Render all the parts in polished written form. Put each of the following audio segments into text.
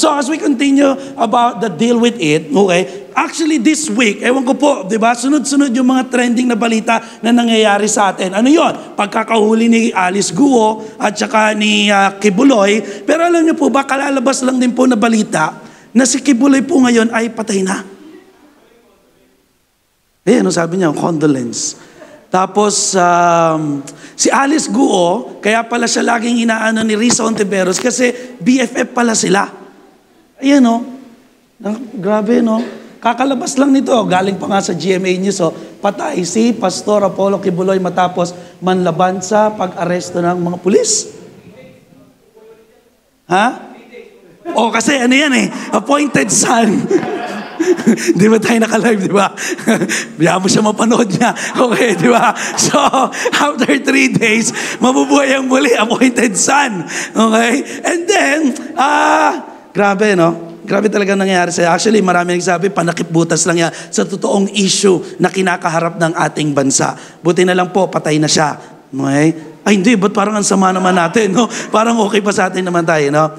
So as we continue about the deal with it, okay, actually this week, ewan ko po, di ba, sunod-sunod yung mga trending na balita na nangyayari sa atin. Ano yon? Pagkakahuli ni Alice Guo at saka ni Kibuloy. Pero alam niyo po ba, kalalabas lang din po na balita na si Kibuloy po ngayon ay patay na. Ano sabi niya? Condolence. Tapos, si Alice Guo, kaya pala siya laging inaano ni Risa Ontiveros kasi BFF pala sila. Ayan o. Grabe no. Kakalabas lang nito. Galing pa nga sa GMA News. Patay si Pastor Apollo Kibuloy matapos manlaban sa pag-aresto ng mga pulis. Ha? Kasi ano yan appointed son. Di ba tayo naka-live, di ba? Biyaan mo siya mapanood niya. Okay, di ba? So, after 3 days, mabubuhay ang muli, appointed son. Okay? And then, grabe, no? Grabe talaga nangyayari sa'yo. Actually, marami nagsabi, panakip-butas lang yan sa totoong issue na kinakaharap ng ating bansa. Buti na lang po, patay na siya. Okay? Ay, hindi, ba't parang ang sama naman natin, no? Parang okay pa sa atin naman tayo, no?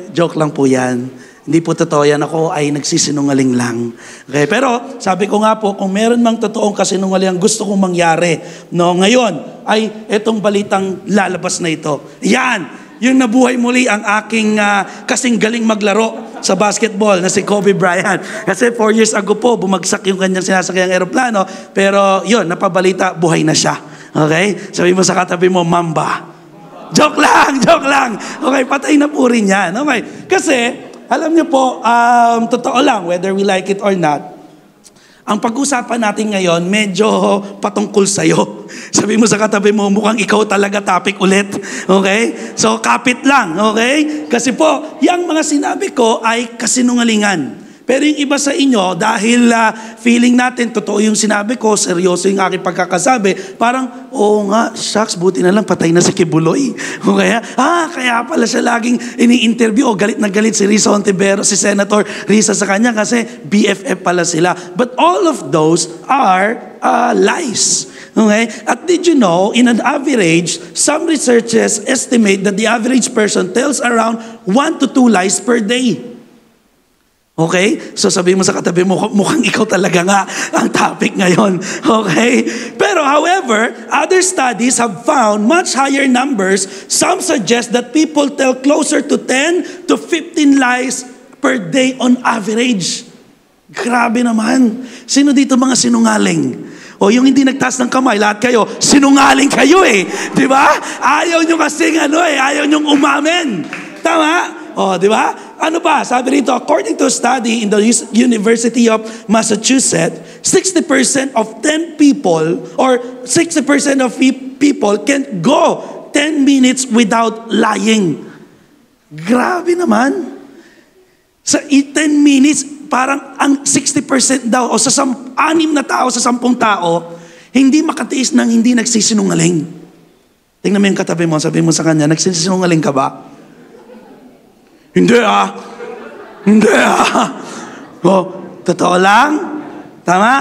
Joke lang po yan. Hindi po totoo yan. Ako ay nagsisinungaling lang. Okay? Pero sabi ko nga po, kung meron mang totoong kasinungaling gusto kong mangyari, no, ngayon ay itong balitang lalabas na ito. Yan! Yung nabuhay muli ang aking kasing galing maglaro sa basketball na si Kobe Bryant. Kasi 4 years ago po, bumagsak yung kanyang sinasakayang aeroplano. Pero yun, napabalita, buhay na siya. Okay? Sabi mo sa katabi mo, Mamba. Joke lang! Joke lang! Okay, patay na po rin yan. Okay? Kasi, alam niyo po, totoo lang, whether we like it or not, ang pag-usapan natin ngayon, medyo patungkol sa'yo. Sabi mo sa katabi mo, mukhang ikaw talaga topic ulit. Okay? So, kapit lang. Okay? Kasi po, yung mga sinabi ko ay kasinungalingan. Pero yung iba sa inyo, dahil feeling natin, totoo yung sinabi ko, seryoso yung aking pagkakasabi, parang, oo nga, shucks, buti na lang, patay na si Kibuloy. Okay? Kaya pala siya laging ini-interview, galit na galit si Risa Ontiveros, si Senator Risa sa kanya, kasi BFF pala sila. But all of those are lies. Okay? At did you know, in an average, some researchers estimate that the average person tells around 1 to 2 lies per day. Okay? So sabi mo sa katabi mo, mukhang ikaw talaga nga ang topic ngayon. Okay? Pero however, other studies have found much higher numbers. Some suggest that people tell closer to 10 to 15 lies per day on average. Grabe naman. Sino dito mga sinungaling? Yung hindi nagtaas ng kamay, lahat kayo, sinungaling kayo Di ba? Ayaw nyo kasing ayaw nyong umamin. Tama? Di ba? Ano ba? Sabi rito, according to a study in the University of Massachusetts, 60% of 10 people or 60% of people can go 10 minutes without lying. Grabe naman. Sa 10 minutes, parang ang 60% daw o sa 6 na tao sa 10 tao, hindi makatiis ng hindi nagsisinungaling. Tingnan mo yung katabi mo, sabi mo sa kanya, nagsisinungaling ka ba? Hindi Hindi totoo lang. Tama?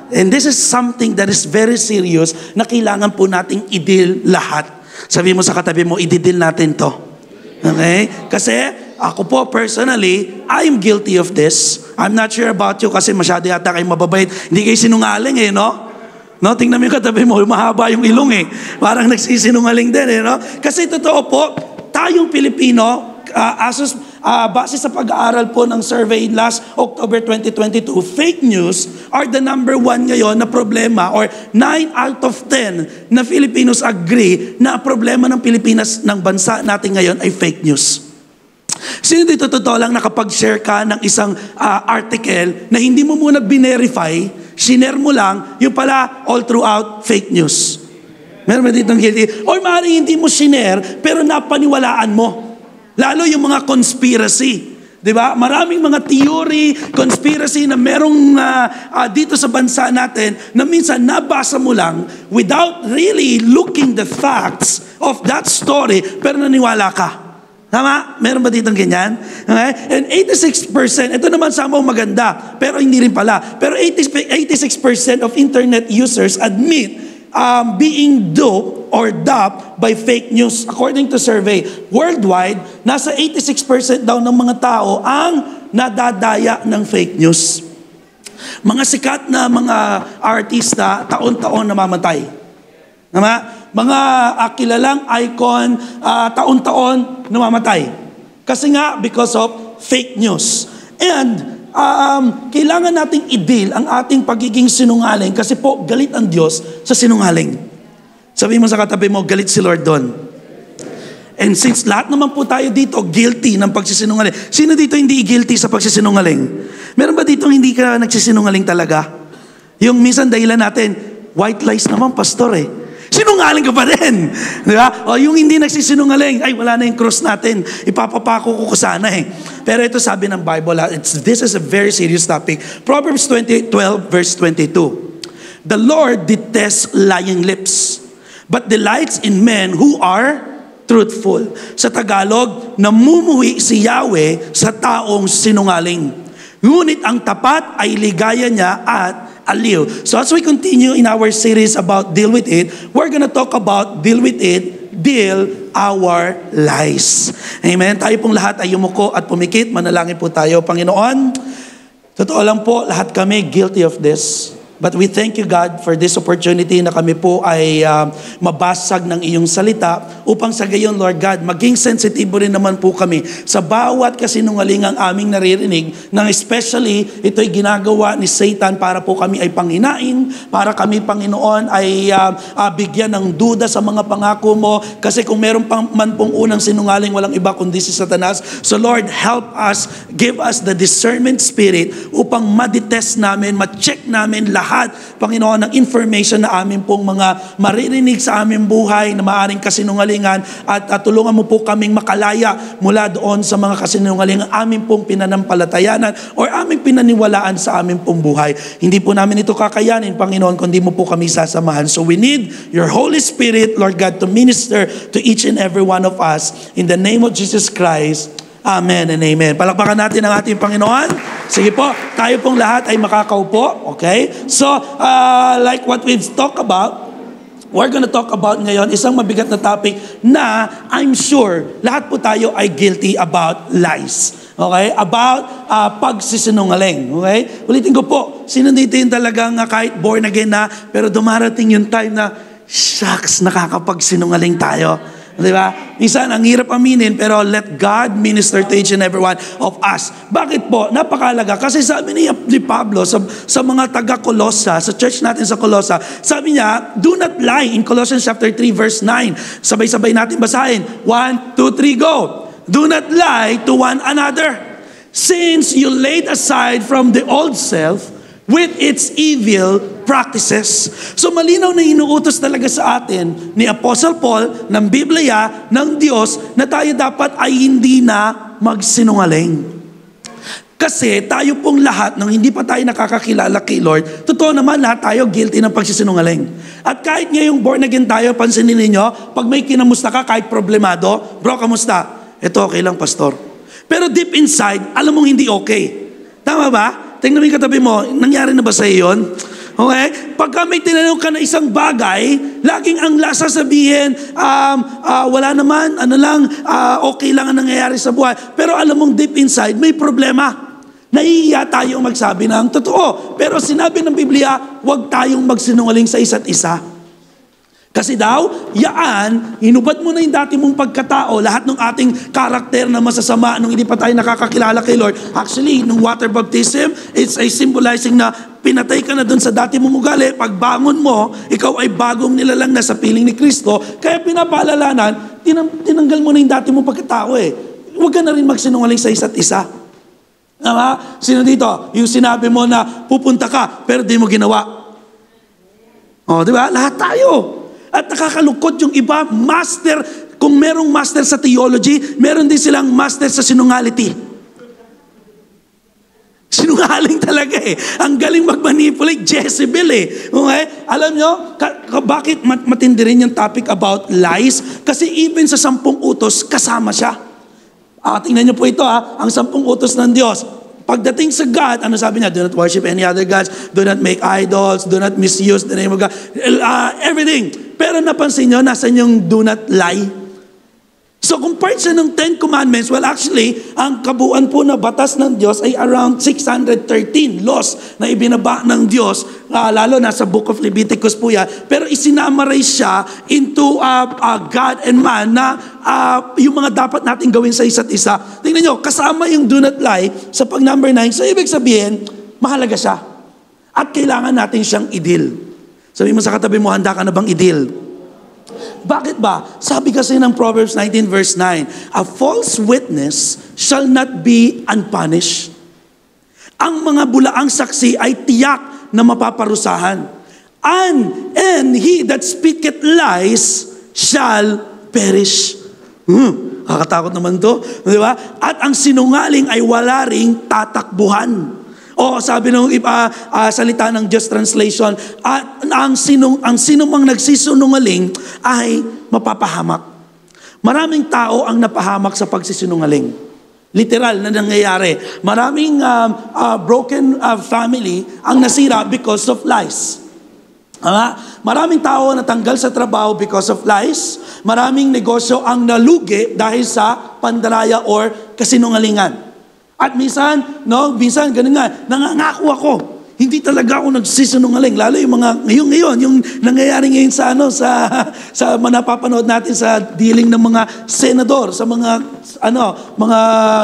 And this is something that is very serious na kailangan po nating i-deal lahat. Sabi mo sa katabi mo, i-deal natin to. Okay? Kasi ako po personally, I'm guilty of this. I'm not sure about you kasi masyado yata kayo mababait. Hindi kayo sinungaling no? No, tingnan mo yung katabi mo, mahaba yung ilong Parang nagsisinungaling din no? Kasi totoo po, tayong Pilipino, base sa pag-aaral po ng survey last October 2022, fake news are the number 1 ngayon na problema, or 9 out of 10 na Filipinos agree na problema ng Pilipinas, ng bansa natin ngayon ay fake news. Sino dito totoo lang nakapag-share ka ng isang article na hindi mo muna binerify, shinare mo lang, yung pala all throughout fake news? Meron ba ditong guilty? Or maaaring hindi mo shinare pero napaniwalaan mo. Lalo yung mga conspiracy. Diba? Maraming mga theory, conspiracy na merong dito sa bansa natin na minsan nabasa mo lang without really looking the facts of that story, pero naniwala ka. Tama? Meron ba ditong ganyan? Okay? And 86%, ito naman sa mo maganda, pero hindi rin pala. Pero 86% of internet users admit being duped or duped by fake news. According to survey, worldwide, nasa 86% daw ng mga tao ang nadadaya ng fake news. Mga sikat na mga artista, taon-taon namamatay. Mga kilalang icon, taon-taon namamatay. Kasi nga, because of fake news. And kailangan nating i-deal ang ating pagiging sinungaling kasi po galit ang Diyos sa sinungaling. Sabi mo sa katabi mo, galit si Lord doon. And since lahat naman po tayo dito guilty ng pagsisinungaling. Sino dito hindi guilty sa pagsisinungaling? Meron ba dito hindi ka nagsisinungaling talaga? Yung minsan dahilan natin, white lies naman, pastor eh. Sinungaling ka pa rin. Di ba? O yung hindi nagsisinungaling, ay wala na yung cross natin. Ipapapako ko sana eh. Pero ito sabi ng Bible, this is a very serious topic. Proverbs 12 verse 22. The Lord detests lying lips, but delights in men who are truthful. Sa Tagalog, namumuhi si Yahweh sa taong sinungaling. Ngunit ang tapat ay ligaya niya at aliw. So as we continue in our series about deal with it, we're gonna talk about deal with it, deal our lies. Amen? Tayo pong lahat ay yumuko at pumikit. Manalangin po tayo. Panginoon, totoo lang po, lahat kami guilty of this. But we thank you, God, for this opportunity na kami po ay mabasag ng iyong salita upang sa gayon, Lord God, maging sensitibo rin naman po kami sa bawat kasinungaling ang aming naririnig, nang especially ito'y ginagawa ni Satan para po kami ay panghinain, para kami, Panginoon, ay bigyan ng duda sa mga pangako mo. Kasi kung meron man pong unang sinungaling, walang iba kundi si Satanas. So Lord, help us, give us the discernment spirit upang ma-detest namin, ma-check namin lahat, Panginoon, ng information na amin pong mga maririnig sa aming buhay na maaring kasinungalingan at tulungan mo po kaming makalaya mula doon sa mga kasinungalingan amin pong pinanampalatayanan or aming pinaniwalaan sa aming pong buhay. Hindi po namin ito kakayanin, Panginoon, kundi mo po kami sasamahan. So we need your Holy Spirit, Lord God, to minister to each and every one of us. In the name of Jesus Christ, amen and amen. Palakpakan natin ang ating Panginoon. Sige po, tayo pong lahat ay makakaupo. Okay? So, like what we've talked about, we're gonna talk about ngayon isang mabigat na topic na I'm sure lahat po tayo ay guilty about lies. Okay? About pagsisinungaling. Okay? Ulitin ko po, sino dito yung talagang kahit born again na, pero dumarating yung time na, shucks, nakakapagsinungaling tayo. Di ba? Minsan, ang hirap aminin, pero let God minister to each and every one of us. Bakit po? Napakalaga. Kasi sabi ni Pablo sa mga taga-Colossa, sa church natin sa Colossa, sabi niya, do not lie in Colossians chapter 3 verse 9. Sabay-sabay natin basahin. 1, 2, 3, go! Do not lie to one another. Since you laid aside from the old self with its evil practices. So malinaw na inuutos talaga sa atin ni Apostle Paul ng Biblia ng Diyos na tayo dapat ay hindi na magsinungaling. Kasi tayo pong lahat, nang hindi pa tayo nakakakilala kay Lord, totoo naman lahat tayo guilty ng pagsisinungaling. At kahit ngayong born again tayo, pansinin ninyo, pag may kinamusta ka, kahit problemado, bro, kamusta? Ito okay lang, pastor. Pero deep inside, alam mong hindi okay. Tama ba? Tingnan mo yung katabi mo, nangyari na ba sa iyo yun? Okay? Pagka may tinanong ka na isang bagay, laging ang sasabihin, wala naman, okay lang ang nangyayari sa buhay. Pero alam mong deep inside, may problema. Nahihiya tayong magsabi ng totoo. Pero sinabi ng Biblia, huwag tayong magsinungaling sa isa't isa. Kasi daw, hinubad mo na yung dati mong pagkatao, lahat ng ating karakter na masasama nung hindi pa tayo nakakakilala kay Lord. Actually, nung water baptism, it's a symbolizing na pinatay ka na dun sa dati mong ugali. Pagbangon mo, ikaw ay bagong nilalang na sa piling ni Kristo. Kaya pinapaalalanan, tinanggal mo na yung dati mong pagkatao eh. Huwag ka na rin magsinungaling sa isa't isa. Tama? Sino dito? Yung sinabi mo na pupunta ka, pero di mo ginawa. O, di ba? Lahat tayo. At nakakalungkot yung iba, master, kung merong master sa theology, meron din silang master sa sinungality. Sinungaling talaga eh. Ang galing mag-manipulate, Jezebel eh. Okay? Alam nyo, bakit matindi rin yung topic about lies? Kasi even sa 10 utos, kasama siya. Tingnan nyo po ito ang 10 utos ng Diyos. Pagdating sa God, ano sabi niya? Do not worship any other gods. Do not make idols. Do not misuse the name of God. Everything. Pero napansin nyo, nasan yung do not lie? So kung part siya ng 10 Commandments, well actually, ang kabuuan po na batas ng Diyos ay around 613 laws na ibinaba ng Diyos, lalo na sa Book of Leviticus po yan. Pero isinamarize siya into God and man na yung mga dapat natin gawin sa isa't isa. Tingnan nyo, kasama yung do not lie sa pag number 9. So ibig sabihin, mahalaga siya. At kailangan natin siyang idil. Sabi mo sa katabi mo, handa ka na bang idil? Bakit ba? Sabi kasi ng Proverbs 19 verse 9, a false witness shall not be unpunished. Ang mga bulaang saksi ay tiyak na mapaparusahan. And he that speaketh lies shall perish. Kakatakot naman to. Di ba? At ang sinungaling ay wala ring tatakbuhan. O sabi ng salita ng Just Translation, ang sinumang nagsisinungaling ay mapapahamak. Maraming tao ang napahamak sa pagsisinungaling. Literal na nangyayari. Maraming broken family ang nasira because of lies. Maraming tao ang natanggal sa trabaho because of lies. Maraming negosyo ang nalugi dahil sa pandaraya or kasinungalingan. At minsan ganun nga, nangangako ako. Hindi talaga ako nagsisinungaling. Lalo yung mga, ngayon, yung nangyayari ngayon sa napapanood natin sa dealing ng mga senador, sa mga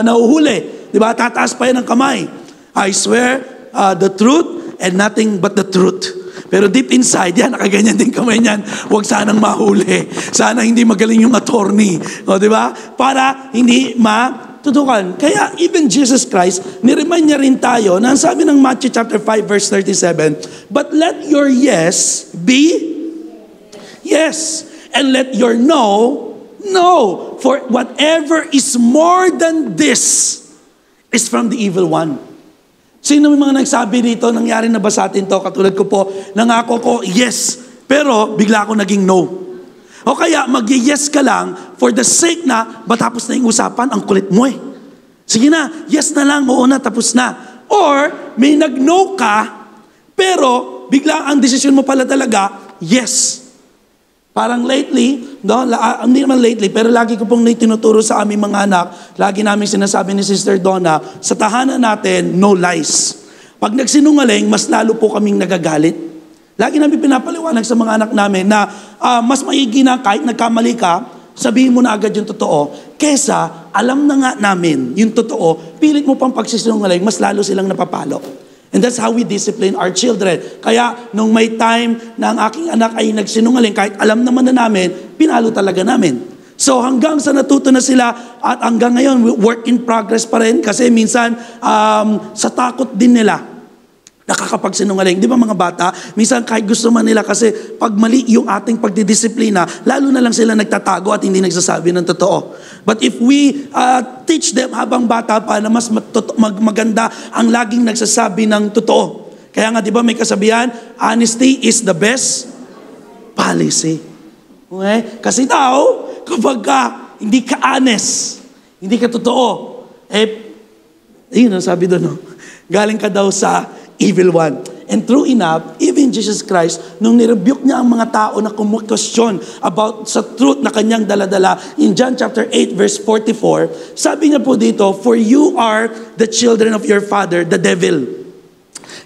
nauhuli. Di ba? Tataas pa yan ng kamay. I swear the truth and nothing but the truth. Pero deep inside, yan, nakaganyan din kamay niyan. Huwag sanang mahuli. Sana hindi magaling yung attorney. O, di ba? Para hindi tutukan. Kaya even Jesus Christ, niremind niya rin tayo na sabi ng Matthew chapter 5 verse 37, but let your yes be yes, and let your no, no. For whatever is more than this is from the evil one. Sino may mga nagsabi dito, nangyari na ba sa atin to? Katulad ko po, nangako ko yes, pero bigla ako naging no. O kaya mag-yes ka lang for the sake na matapos na yung usapan, ang kulit mo eh. Sige na, yes na lang, oo na, tapos na. Or may nag-no ka, pero bigla ang desisyon mo pala talaga, yes. Parang lately, hindi naman lately, pero lagi ko pong tinuturo sa aming mga anak, lagi namin sinasabi ni Sister Donna, sa tahanan natin, no lies. Pag nagsinungaling, mas lalo po kaming nagagalit. Lagi namin pinapaliwanag sa mga anak namin na mas maigi na kahit nagkamali ka, sabihin mo na agad yung totoo, kesa alam na nga namin yung totoo, pilit mo pang pagsisinungaling, mas lalo silang napapalo. And that's how we discipline our children. Kaya nung may time na ang aking anak ay nagsinungaling, kahit alam naman na namin, pinalo talaga namin. So hanggang sa natuto na sila at hanggang ngayon, work in progress pa rin kasi minsan sa takot din nila, nakakapagsinungaling. Di ba mga bata, minsan kahit gusto man nila kasi pag mali yung ating pagdidisiplina, lalo na lang sila nagtatago at hindi nagsasabi ng totoo. But if we teach them habang bata pa na mas maganda ang laging nagsasabi ng totoo. Kaya nga di ba may kasabihan, honesty is the best policy. Okay? Kasi kapag hindi ka honest, hindi ka totoo, yun ang sabi doon, no? Galing ka daw sa evil one. And true enough, even Jesus Christ, nung nirebuke niya ang mga tao na kumukwestiyon about sa truth na kanyang daladala, in John chapter 8 verse 44, sabi niya po dito, for you are the children of your father, the devil.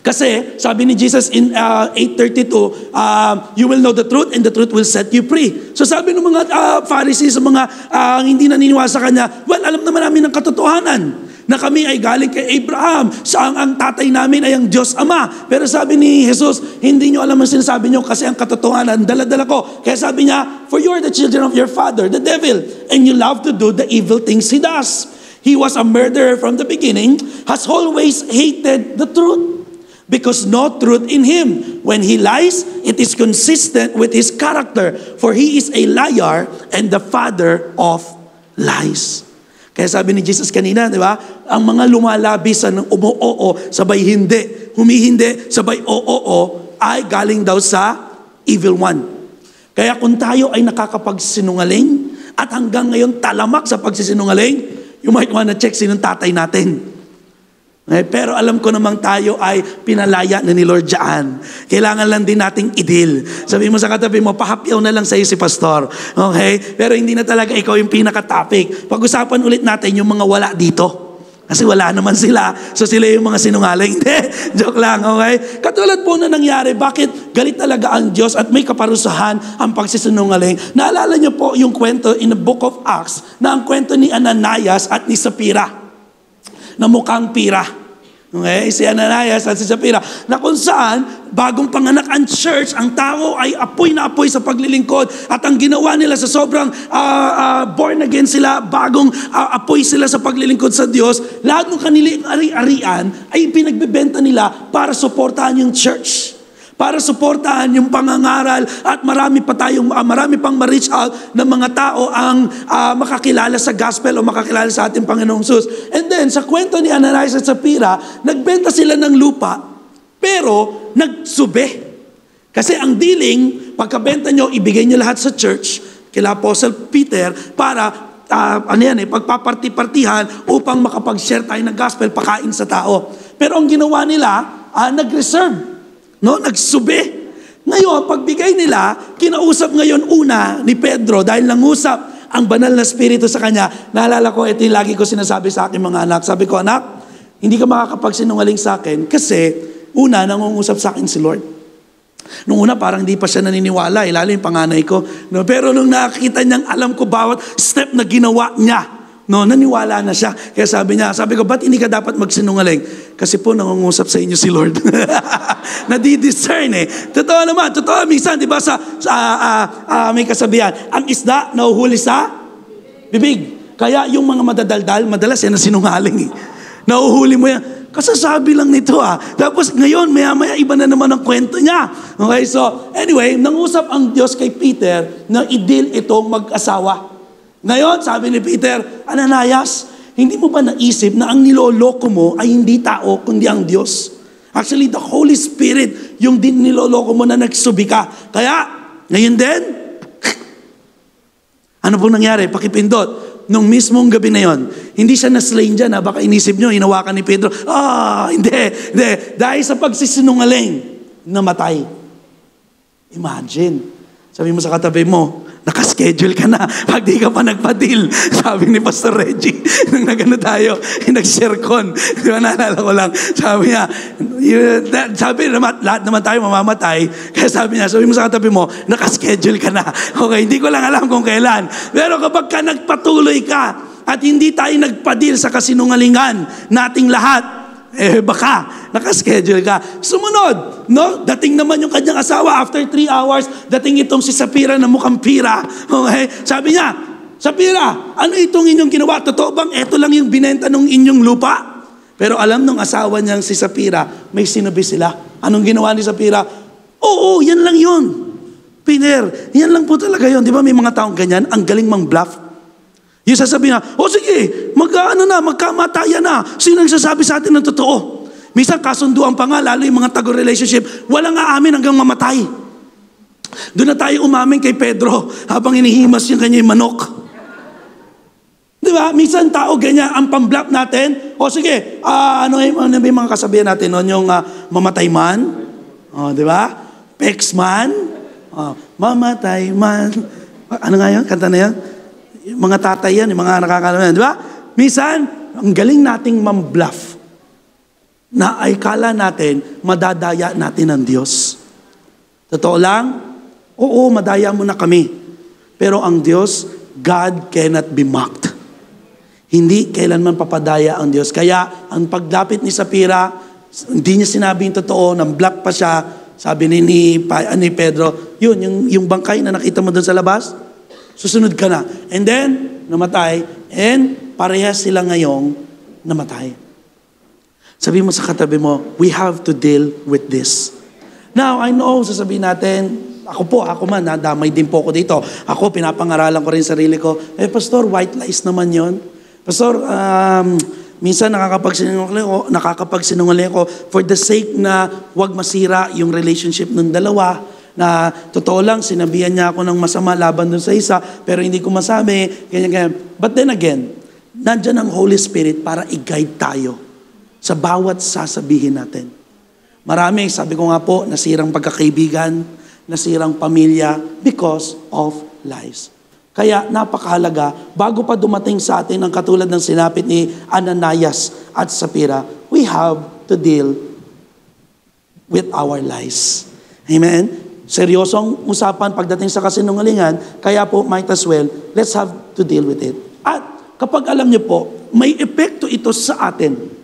Kasi, sabi ni Jesus in 8:32, you will know the truth and the truth will set you free. So sabi ng mga Pharisees, mga hindi naniniwala sa kanya, well, alam naman namin ang katotohanan na kami ay galing kay Abraham, ang tatay namin ay ang Diyos Ama. Pero sabi ni Jesus, hindi nyo alam ang sinasabi nyo kasi ang katotohanan, dala-dala ko. Kaya sabi niya, for you are the children of your father, the devil, and you love to do the evil things he does. He was a murderer from the beginning, has always hated the truth, because no truth in him. When he lies, it is consistent with his character, for he is a liar and the father of lies. Kaya sabi ni Jesus kanina, di ba? Ang mga lumalabi sa umuoo, sabay hindi, humihindi, sabay oo, ay galing daw sa evil one. Kaya kung tayo ay nakakapagsinungaling at hanggang ngayon talamak sa pagsisinungaling, you might wanna check sinong tatay natin. Pero alam ko namang tayo ay pinalaya na ni Lord dyan. Kailangan lang din nating i-deal. Sabi mo sa katabi mo, pahapyaw na lang sa'yo si pastor. Okay? Pero hindi na talaga ikaw yung pinaka-topic. Pag-usapan ulit natin yung mga wala dito. Kasi wala naman sila. So sila yung mga sinungaling. Hindi, joke lang, okay? Katulad po na nangyari, bakit galit talaga ang Diyos at may kaparusahan ang pagsisinungaling? Naalala niyo po yung kwento in the book of Acts na ang kwento ni Ananias at ni Sapphira na mukhang pira. Okay? Si Ananias at si Sapphira na kung saan bagong panganak ang church, ang tao ay apoy na apoy sa paglilingkod at ang ginawa nila sa sobrang born again sila, bagong apoy sila sa paglilingkod sa Diyos, lahat ng kanilang ari-arian ay pinagbebenta nila para suportahan yung church. Para suportahan yung pangangaral at marami pang ma-reach out ng mga tao ang makakilala sa gospel o makakilala sa ating Panginoong Jesus. And then, sa kwento ni Ananias at Sapphira, nagbenta sila ng lupa, pero nagsube. Kasi ang dealing, pagkabenta nyo, ibigay nyo lahat sa church, kila Apostle Peter, para pagpaparti-partihan upang makapag-share tayo ng gospel, pakain sa tao. Pero ang ginawa nila, nag-reserve. No, nagsube. Ngayon, pagbigay nila, kinausap ngayon una ni Pedro dahil nangusap ang banal na spirito sa kanya. Naalala ko, ito yung lagi ko sinasabi sa aking mga anak. Sabi ko, anak, hindi ka makakapagsinungaling sa akin kasi una, nangungusap sa akin si Lord. Nung una, parang hindi pa siya naniniwala, lalo yung panganay ko. No? Pero nung nakakita niyang alam ko bawat step na ginawa niya, no, naniwala na siya. Kaya sabi ko, ba't hindi ka dapat magsinungaling? Kasi po, nangungusap sa inyo si Lord. Nadi-discern eh. Totoo naman, minsan, di ba, may kasabihan, ang isda, nahuhuli sa bibig. Kaya yung mga madadaldal, madalas yan na sinungaling eh. Nahuhuli mo yan. Kasasabi lang nito Tapos ngayon, maya-maya, iba na naman ang kwento niya. Okay, so, anyway, nangusap ang Diyos kay Peter na i-deal itong mag-asawa. Ngayon, sabi ni Peter, Ananias, hindi mo ba naisip na ang niloloko mo ay hindi tao, kundi ang Diyos? Actually, the Holy Spirit, yung din niloloko mo na nagsubi ka. Kaya, ngayon din, ano pong nangyari? Pakipindot. Nung mismong gabi na yon, hindi siya na-slain dyan. Baka inisip nyo, hinawakan ni Pedro. Hindi. Dahil sa pagsisinungaling, namatay. Imagine. Sabi mo sa katabi mo, nakaschedule ka na pag di ka pa nagpa-deal. Sabi ni Pastor Reggie, nung nagano tayo, nag-share con. Di ba, naalala ko lang. Sabi niya, lahat naman tayo mamamatay. Kaya sabi mo sa katabi mo, nakaschedule ka na. Okay, hindi ko lang alam kung kailan. Pero kapag ka nagpatuloy ka at hindi tayo nagpa-deal sa kasinungalingan nating lahat, baka nakaschedule ka. Sumunod, no? Dating naman yung kanyang asawa after 3 hours, dating itong si Sapphira na mukhang pira. Okay? Sabi niya, Sapphira, ano itong inyong ginawa? Totoo bang ito lang yung binenta ng inyong lupa? Pero alam nung asawa niyang si Sapphira, may sinabi sila. Anong ginawa ni Sapphira? Oo, yan lang yun. Peter, yan lang po talaga yun. Di ba may mga taong ganyan? Ang galing mang bluff. Yung sasabihin na, sige, magkamatayan na. Sino nagsasabi sa atin ng totoo? Minsan kasunduan pa nga, lalo yung mga tago-relationship, walang aamin hanggang mamatay. Doon na tayo umamin kay Pedro habang inihimas yung kanyang manok. Di ba? Minsan tao ganyan, ang pamblock natin, sige, ano yung mga kasabihan natin, yung mamatay man, di ba? Pex man, mamatay man. Ano nga yun? Kanta na yan? Yung mga tatay yan, yung mga nakakalaman, di ba? Minsan, ang galing nating mambluff na ay kala natin, madadaya natin ang Diyos. Totoo lang? Oo, madaya mo na kami. Pero ang Diyos, God cannot be mocked. Hindi kailanman papadaya ang Diyos. Kaya, ang paglapit ni Sapphira, hindi niya sinabi yung totoo, nang-block pa siya, sabi ni Pedro, yung bangkay na nakita mo doon sa labas, susunod ka na. And then, namatay. And parehas sila ngayong namatay. Sabi mo sa katabi mo, we have to deal with this. Now, I know, sasabihin natin, ako man, nadamay din po ako dito. Ako, pinapangaralan ko rin sarili ko. Pastor, white lies naman yon. Pastor, minsan nakakapagsinungaling ako for the sake na wag masira yung relationship ng dalawa. Na totoo lang, sinabihan niya ako ng masama laban dun sa isa, pero hindi ko masabi, ganyan. But then again, nandyan ang Holy Spirit para i-guide tayo sa bawat sasabihin natin. Marami, sabi ko nga po, nasirang pagkakaibigan, nasirang pamilya because of lies. Kaya napakahalaga, bago pa dumating sa atin ang katulad ng sinapit ni Ananias at Sapphira, we have to deal with our lies. Amen? Seryosong usapan pagdating sa kasinungalingan, kaya po might as well, let's have to deal with it. At kapag alam niyo po, may epekto ito sa atin.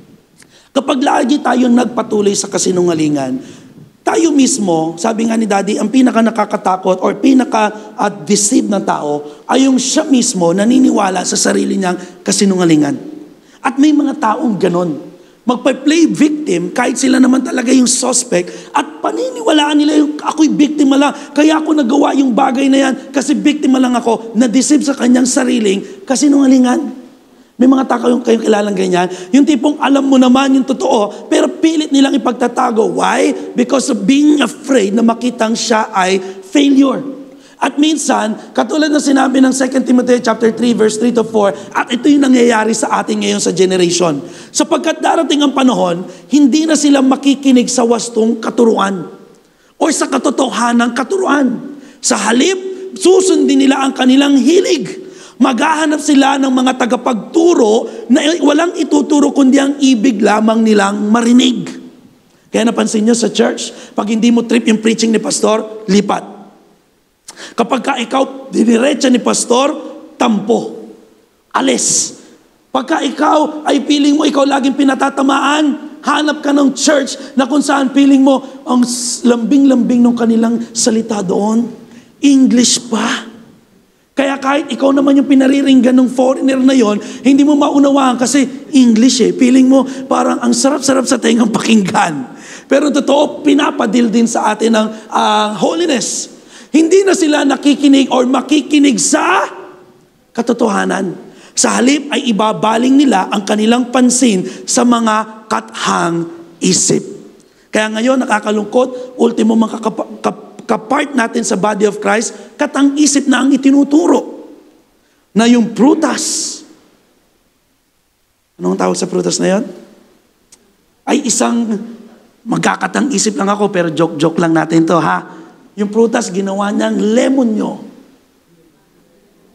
Kapag lagi tayong nagpatuloy sa kasinungalingan, tayo mismo, sabi nga ni Daddy, ang pinaka nakakatakot or pinaka-deceive ng tao ay yung siya mismo naniniwala sa sarili niyang kasinungalingan. At may mga taong ganon. Magpa-play victim kahit sila naman talaga yung suspect at paniniwalaan nila yung ako'y biktima lang. Kaya ako nagawa yung bagay na yan kasi biktima lang ako, na-deceive sa kanyang sariling kasinungalingan. May mga tao kayong kilalang ganyan. Yung tipong alam mo naman yung totoo, pero pilit nilang ipagtatago. Why? Because of being afraid na makitang siya ay failure. At minsan, katulad na sinabi ng 2 Timothy chapter 3 verse 3 to 4, at ito yung nangyayari sa atin ngayon sa generation. Sapagkat darating ang panahon, hindi na sila makikinig sa wastong katuruan o sa katotohanang katuruan. Sa halip, susundin nila ang kanilang hilig. Maghahanap sila ng mga tagapagturo na walang ituturo kundi ang ibig lamang nilang marinig. Kaya napansin nyo sa church, pag hindi mo trip yung preaching ni pastor, lipat. Kapag ka ikaw diniretsa ni pastor, tampo. Alis. Pagka ikaw ay feeling mo ikaw laging pinatatamaan, hanap ka ng church na kung saan feeling mo ang lambing-lambing ng kanilang salita doon. English pa. Kaya kahit ikaw naman yung pinariringgan ng foreigner na yon, hindi mo maunawaan kasi English eh. Feeling mo parang ang sarap-sarap sa tengang pakinggan. Pero totoo, pinapadil din sa atin ng holiness. Hindi na sila nakikinig or makikinig sa katotohanan. Sa halip ay ibabaling nila ang kanilang pansin sa mga kathang isip. Kaya ngayon nakakalungkot, ultimo mga kapart natin sa body of Christ, katang isip na ang itinuturo. Na yung prutas. Anong tawag sa prutas na yon? Ay isang, magkakatang isip lang ako, pero joke-joke lang natin to ha. Yung prutas, ginawa niyang lemon nyo.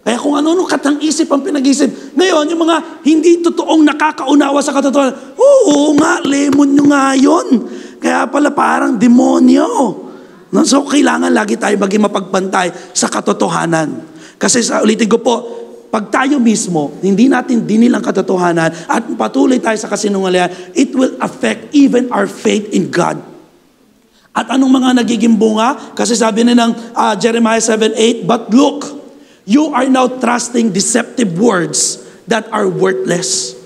Kaya kung ano-ano katang isip ang pinag-isip. Ngayon, yung mga hindi totoong nakakaunawa sa katotohanan, oo nga, lemon nyo nga yun. Kaya pala parang demonyo. So, kailangan lagi tayo maging mapagpantay sa katotohanan. Kasi ulitin ko po, pag tayo mismo, hindi natin dinil ang katotohanan at patuloy tayo sa kasinungalingan, it will affect even our faith in God. At anong mga nagiging bunga? Kasi sabi na ng Jeremiah 7:8, but look, you are now trusting deceptive words that are worthless.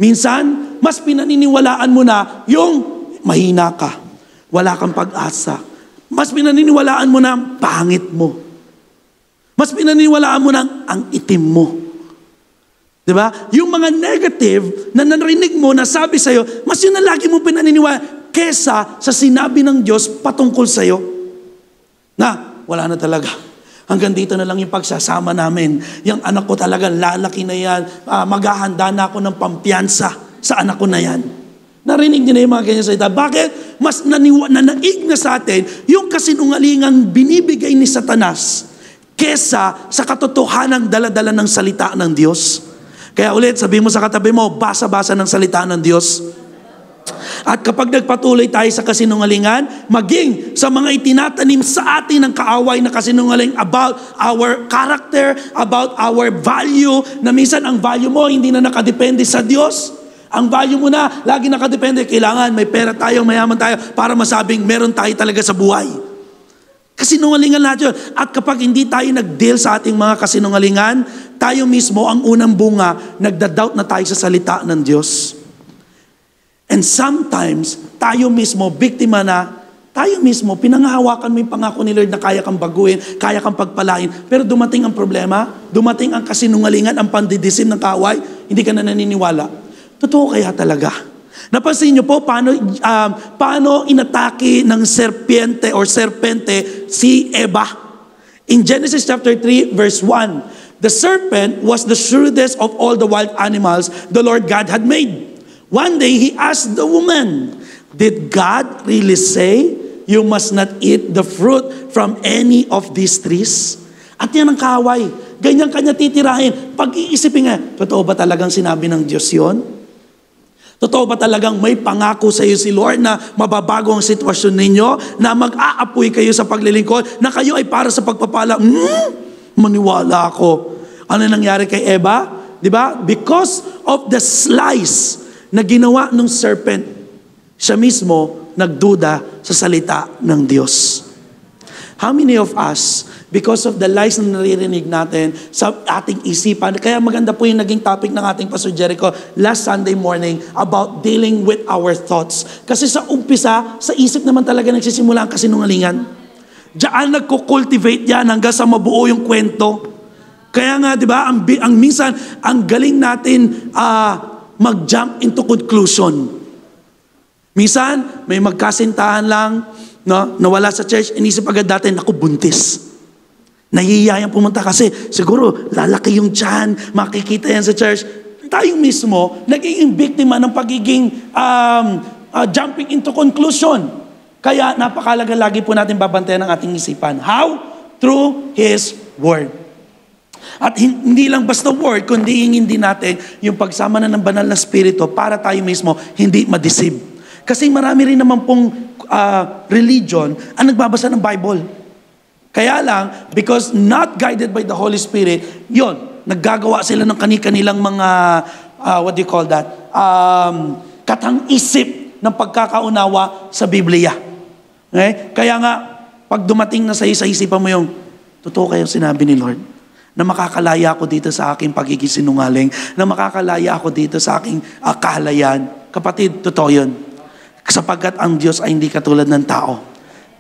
Minsan, mas pinaniniwalaan mo na yung mahina ka, wala kang pag-asa. Mas pinaniniwalaan mo na pangit mo. Mas pinaniniwalaan mo na ang itim mo. Diba? Yung mga negative na narinig mo, na sabi sa'yo, mas yun na lagi mo pinaniniwala kesa sa sinabi ng Diyos patungkol sa'yo. Na, wala na talaga. Hanggang dito na lang yung pagsasama namin. Yung anak ko talaga, lalaki na yan. Maghahanda na ako ng pampiyansa sa anak ko na yan. Narinig niyo na yung mga ganyan salita. Bakit? Mas nanaig na sa atin yung kasinungalingang binibigay ni Satanas kesa sa katotohanang dala-dala ng salita ng Diyos. Kaya ulit, sabihin mo sa katabi mo, basa-basa ng salita ng Diyos. At kapag nagpatuloy tayo sa kasinungalingan, maging sa mga itinatanim sa atin ng kaaway na kasinungaling about our character, about our value, na minsan ang value mo hindi na nakadepende sa Diyos. Ang value mo na, lagi nakadepende, kailangan may pera tayo, mayaman tayo, para masabing meron tayo talaga sa buhay. Kasinungalingan lahat yun. At kapag hindi tayo nag-deal sa ating mga kasinungalingan, tayo mismo ang unang bunga, nagda-doubt na tayo sa salita ng Diyos. And sometimes, tayo mismo, biktima na, tayo mismo, pinangahawakan mo yung pangako ni Lord na kaya kang baguhin, kaya kang pagpalain. Pero dumating ang problema, dumating ang kasinungalingan, ang pandidisim ng kaaway, hindi ka na naniniwala. Totoo kaya talaga? Napansin niyo po paano inatake ng serpente si Eva? In Genesis chapter 3 verse 1, the serpent was the shrewdest of all the wild animals the Lord God had made. One day, he asked the woman, "Did God really say you must not eat the fruit from any of these trees?" At yan ang kaaway. Ganyan kanya titirahin. Pag-iisipin nga, totoo ba talagang sinabi ng Diyos yon? Totoo ba talagang may pangako sa iyo si Lord na mababago ang sitwasyon ninyo, na mag-aapoy kayo sa paglilingkod, na kayo ay para sa pagpapala? Maniwala ako. Ano nangyari kay Eva? Diba? Because of the lies na ginawa ng serpent, siya mismo nagduda sa salita ng Diyos. How many of us, because of the lies na naririnig natin sa ating isipan, kaya maganda po yung naging topic ng ating Pastor Jericho last Sunday morning about dealing with our thoughts. Kasi sa umpisa, sa isip naman talaga nagsisimula ang kasinungalingan. Diyan nagko-cultivate yan hanggang sa mabuo yung kwento. Kaya nga, di ba, ang minsan, ang galing natin mag-jump into conclusion. Minsan, may magkasintahan lang, no, nawala sa church, inisip agad natin, naku, buntis. Nahihiyayang pumunta kasi siguro lalaki yung tiyan, makikita yan sa church. Tayo mismo, nagiging biktima ng pagiging jumping into conclusion. Kaya napakalaga lagi po natin babantayan ang ating isipan. How? Through His Word. At hindi lang basta word, kundi hingin din natin yung pagsama na ng banal na spirito para tayo mismo hindi ma-deceive. Kasi marami rin naman pong religion ang nagbabasa ng Bible. Kaya lang, because not guided by the Holy Spirit, yun, naggagawa sila ng kanilang mga, what do you call that? Katang-isip ng pagkakaunawa sa Biblia. Okay? Kaya nga, pag dumating na sa isipan mo yung, totoo kayong sinabi ni Lord, na makakalaya ako dito sa aking pagiging sinungaling, na makakalaya ako dito sa aking kahalayan. Kapatid, totoo yun. Sapagkat ang Diyos ay hindi katulad ng tao.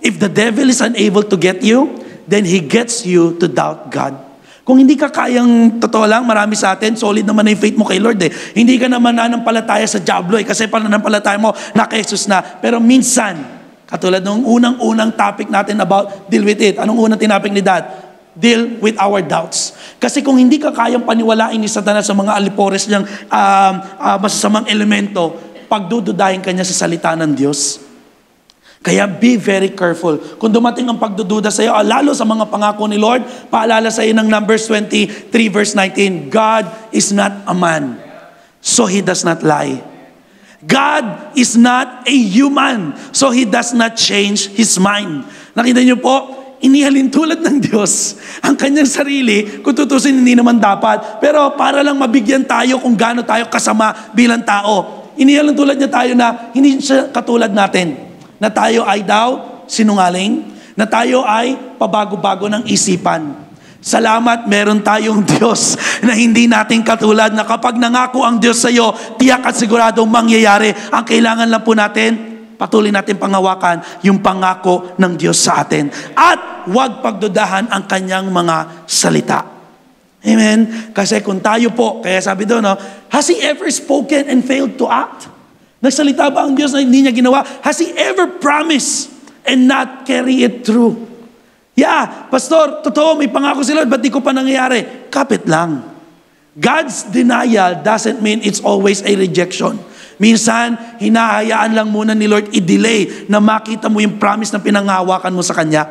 If the devil is unable to get you, then he gets you to doubt God. Kung hindi ka kayang, totoo lang, marami sa atin, solid naman na yung faith mo kay Lord eh. Hindi ka naman nananampalataya sa diablo eh, kasi pananampalataya mo na kay Jesus na. Pero minsan, katulad ng unang-unang topic natin about deal with it. Anong unang tinapik ni Dad? Deal with our doubts. Kasi kung hindi ka kayang paniwalain ni Satanas sa mga alipores niyang masasamang elemento, pagdududahin ka niya sa salita ng Diyos. Kaya be very careful. Kung dumating ang pagdududa sa iyo, lalo sa mga pangako ni Lord, paalala sa iyo ng Numbers 23 verse 19, God is not a man, so He does not lie. God is not a human, so He does not change His mind. Nakita niyo po, inihalin tulad ng Diyos ang kanyang sarili, kung tutusin hindi naman dapat, pero para lang mabigyan tayo kung gaano tayo kasama bilang tao. Inihalin tulad niya tayo na hindi siya katulad natin, na tayo ay daw sinungaling, na tayo ay pabago-bago ng isipan. Salamat, meron tayong Diyos na hindi natin katulad, na kapag nangako ang Diyos sa iyo, tiyak at siguradong mangyayari. Ang kailangan lang po natin, patuloy natin panghawakan yung pangako ng Diyos sa atin. At huwag pagdudahan ang kanyang mga salita. Amen? Kasi kung tayo po, kaya sabi doon, no, has He ever spoken and failed to act? Nagsalita ba ang Diyos na hindi niya ginawa? Has He ever promised and not carry it through? Yeah, Pastor, totoo, may pangako si Lord, ba't di ko pa nangyayari? Kapit lang. God's denial doesn't mean it's always a rejection. Minsan, hinahayaan lang muna ni Lord i-delay na makita mo yung promise na pinanghawakan mo sa Kanya.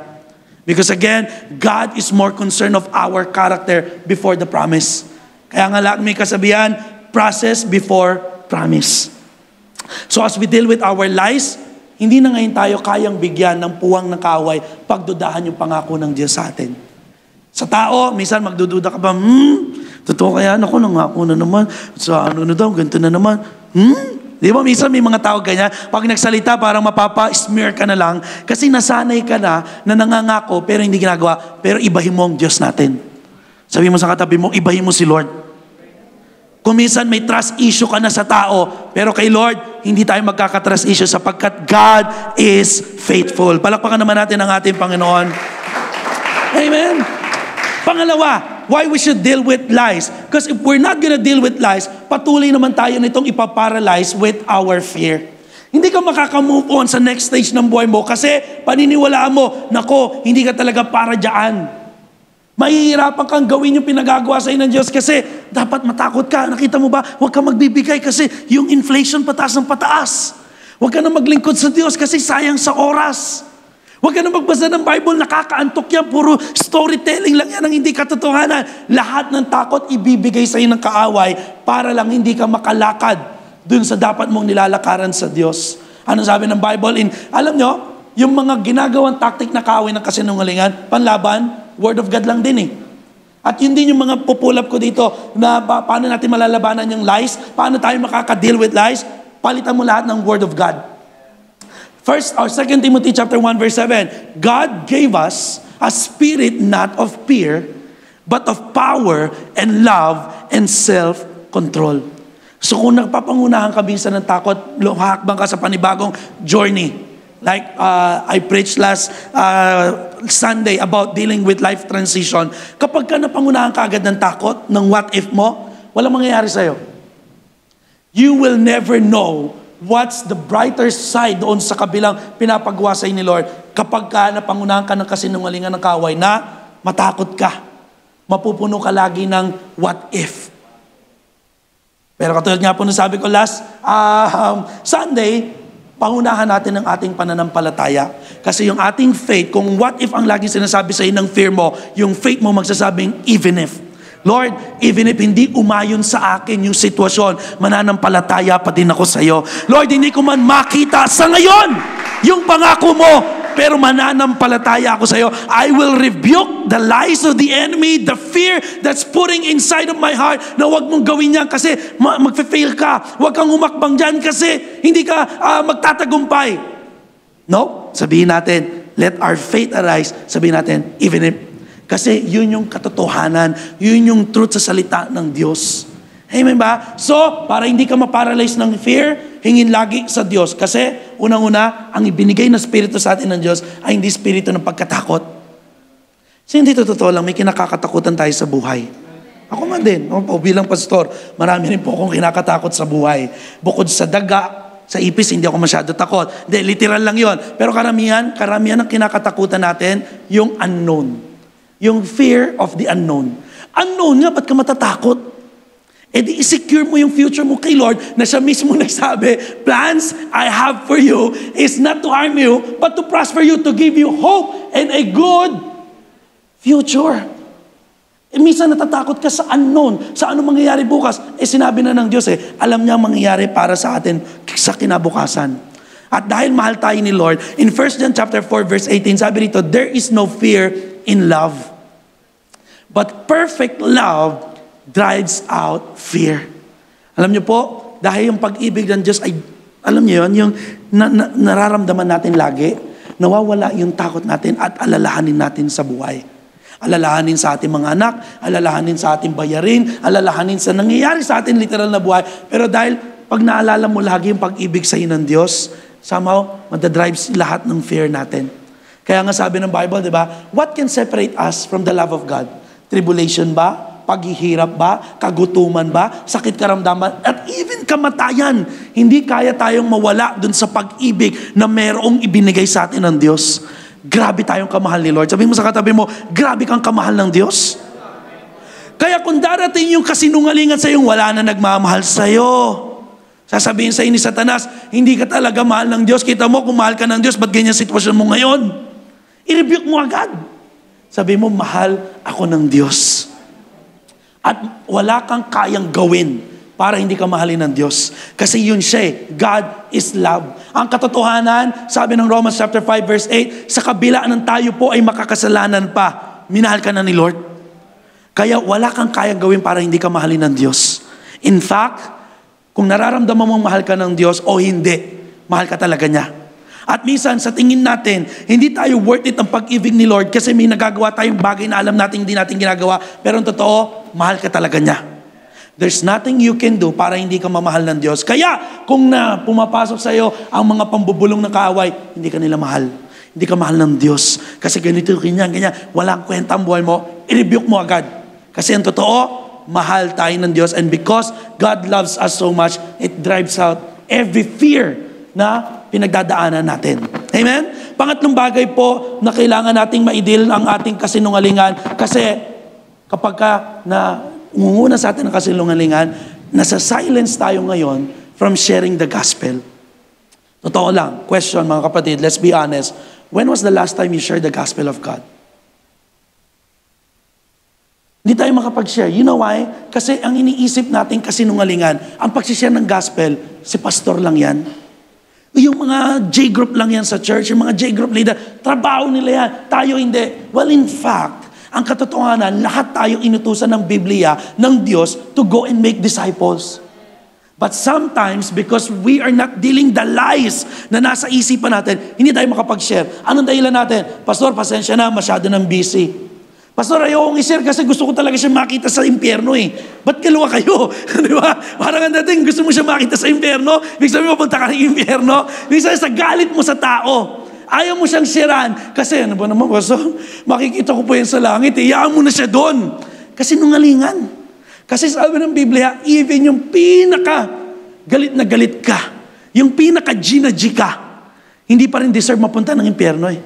Because again, God is more concerned of our character before the promise. Kaya nga lang may kasabihan, process before promise. So as we deal with our lies, hindi na ngayon tayo kayang bigyan ng puwang ng kaaway pagdudahan yung pangako ng Diyos sa atin. Sa tao, minsan magdududa ka ba, totoo kaya, naku, nangako na naman, sa ano na daw, ganito na naman, Di ba, minsan may mga tao ganyan, pag nagsalita parang mapapa-smear ka na lang, kasi nasanay ka na nangangako, pero hindi ginagawa, pero ibahin mo ang Diyos natin. Sabi mo sa katabi mo, ibahin mo si Lord. Kung minsan may trust issue ka na sa tao, pero kay Lord, hindi tayo magkaka-trust issue sapagkat God is faithful. Palakpakan naman natin ang ating Panginoon. Amen. Pangalawa, why we should deal with lies. Because if we're not gonna deal with lies, patuloy naman tayo nitong ipaparalyze with our fear. Hindi ka makaka-move on sa next stage ng buhay mo kasi paniniwalaan mo, nako, hindi ka talaga para dyan. Mahihirapan kang gawin yung pinagagawa sa'yo ng Diyos kasi dapat matakot ka. Nakita mo ba? Huwag kang magbibigay kasi yung inflation pataas ng pataas. Huwag ka na maglingkod sa Diyos kasi sayang sa oras. Huwag ka na magbasa ng Bible, nakakaantok yan. Puro storytelling lang yan ang hindi katotohanan. Lahat ng takot ibibigay sa'yo ng kaaway para lang hindi ka makalakad dun sa dapat mong nilalakaran sa Diyos. Ano sabi ng Bible? Alam nyo, yung mga ginagawang tactic na kaaway ng kasinungalingan, panlaban, Word of God lang din eh. At yun din yung mga pupulap ko dito na paano natin malalabanan yung lies, paano tayo makaka-deal with lies, palitan mo lahat ng Word of God. 2 Timothy chapter 1 verse 7, God gave us a spirit not of fear, but of power and love and self-control. So kung nagpapangunahan ka minsan ng takot, hakbang ka sa panibagong journey. Like I preached last Sunday about dealing with life transition. Kapag ka napangunahan ka agad ng takot, ng what if mo, walang mangyayari sa'yo. You will never know what's the brighter side doon sa kabilang pinapagawa sa'yo ni Lord kapag ka napangunahan ka ng kasinungalingan ng kaaway na matakot ka. Mapupuno ka lagi ng what if. Pero katulad nga po na sabi ko last Sunday, pangunahan natin ang ating pananampalataya. Kasi yung ating faith, kung what if ang laging sinasabi sa ng fear mo, yung faith mo magsasabing even if. Lord, even if hindi umayon sa akin yung sitwasyon, mananampalataya pa din ako sa iyo. Lord, hindi ko man makita sa ngayon yung pangako mo, pero mananampalataya ako sa iyo. I will rebuke the lies of the enemy, the fear that's putting inside of my heart na wag mong gawin yan kasi magfe-fail ka. Wag kang umakbang dyan kasi hindi ka magtatagumpay. No? Sabihin natin, let our faith arise. Sabihin natin, even if. Kasi yun yung katotohanan, yun yung truth sa salita ng Diyos. Amen ba? So, para hindi ka maparalyze ng fear, hingin lagi sa Diyos. Kasi, unang-una, ang ibinigay na spirito sa atin ng Diyos ay hindi spirito ng pagkatakot. Kasi hindi totoo lang, may kinakatakutan tayo sa buhay. Ako man din, bilang pastor, marami rin po akong kinakatakot sa buhay. Bukod sa daga, sa ipis, hindi ako masyado takot. Hindi, literal lang yon. Pero karamihan ang kinakatakutan natin, yung unknown. Yung fear of the unknown. Unknown nga, ba't ka matatakot? E di i-secure mo yung future mo kay Lord na siya mismo nagsabi, plans I have for you is not to harm you, but to prosper you, to give you hope and a good future. E minsan natatakot ka sa unknown, sa ano mangyayari bukas. E sinabi na ng Diyos alam niya ang mangyayari para sa atin sa kinabukasan. At dahil mahal tayo ni Lord, in 1 John chapter 4 verse 18, sabi rito, there is no fear in love, but perfect love drives out fear. Alam niyo po, dahil yung pag-ibig ng Diyos ay, alam niyo yun, yung nararamdaman natin lagi, nawawala yung takot natin at alalahanin natin sa buhay. Alalahanin sa ating mga anak, alalahanin sa ating bayarin, alalahanin sa nangyayari sa ating literal na buhay. Pero dahil pag naalala mo lagi yung pag-ibig sa iyo ng Diyos, somehow, madadrives lahat ng fear natin. Kaya nga sabi ng Bible, di ba? What can separate us from the love of God? Tribulation ba? Paghihirap ba? Kagutuman ba? Sakit karamdaman? At even kamatayan. Hindi kaya tayong mawala dun sa pag-ibig na merong ibinigay sa atin ng Diyos. Grabe tayong kamahal ni Lord. Sabihin mo sa katabi mo, grabe kang kamahal ng Diyos. Kaya kung darating yung kasinungalingan sa iyo, wala na nagmamahal sa iyo. Sasabihin sa ni Satanas, hindi ka talaga mahal ng Diyos. Kita mo, kung mahal ka ng Diyos, ba't ganyan sitwasyon mo ngayon? I-rebuke mo agad. Sabi mo, mahal ako ng Diyos. At wala kang kayang gawin para hindi ka mahalin ng Diyos. Kasi yun siya God is love. Ang katotohanan, sabi ng Romans chapter 5 verse 8, sa kabila ng tayo po ay makakasalanan pa, minahal ka na ni Lord. Kaya wala kang kayang gawin para hindi ka mahalin ng Diyos. In fact, kung nararamdaman mong mahal ka ng Diyos o hindi, mahal ka talaga niya. At minsan, sa tingin natin, hindi tayo worth it ang pag-ibig ni Lord kasi may nagagawa tayong bagay na alam natin hindi natin ginagawa. Pero ang totoo, mahal ka talaga niya. There's nothing you can do para hindi ka mamahal ng Diyos. Kaya, kung pumapasok sa iyo ang mga pambubulong ng kaaway, hindi ka nila mahal. Hindi ka mahal ng Diyos. Kasi ganito, ganyan. Walang kwenta ang buhay mo, i-rebuke mo agad. Kasi ang totoo, mahal tayo ng Diyos. And because God loves us so much, it drives out every fear na pinagdadaanan natin. Amen? Pangatlong bagay po na kailangan nating maidil ang ating kasinungalingan kasi kapag ka na umunguna sa atin ang kasinungalingan, nasa silence tayo ngayon from sharing the gospel. Totoo lang, question mga kapatid, let's be honest. When was the last time you shared the gospel of God? Hindi tayo makapag-share. You know why? Kasi ang iniisip natin kasinungalingan, ang pag-share ng gospel, si pastor lang yan. Yung mga J-group lang yan sa church, yung mga J-group leader, trabaho nila yan, tayo hindi. Well, in fact, ang katotohanan, lahat tayo inutusan ng Biblia, ng Diyos, to go and make disciples. But sometimes, because we are not dealing the lies na nasa isipan natin, hindi tayo makapag-share. Anong dahilan natin? Pastor, pasensya na, masyado nang busy. Pastor, ayokong i-share kasi gusto ko talaga siya makita sa impyerno eh. Ba't kalawa kayo? Di ba? Parang ang dating, gusto mo siya makita sa impyerno, ibig sabihin mapunta ka ng impyerno, ibig sabihin sa galit mo sa tao. Ayaw mo siyang sharean. Kasi ano ba naman, Pastor? Makikita ko po yan sa langit eh. Iyaan mo na siya doon. Kasi nungalingan. Kasi sabi ng Biblia, even yung galit na galit ka, yung pinaka-G na G ka, hindi pa rin deserve mapunta ng impyerno eh.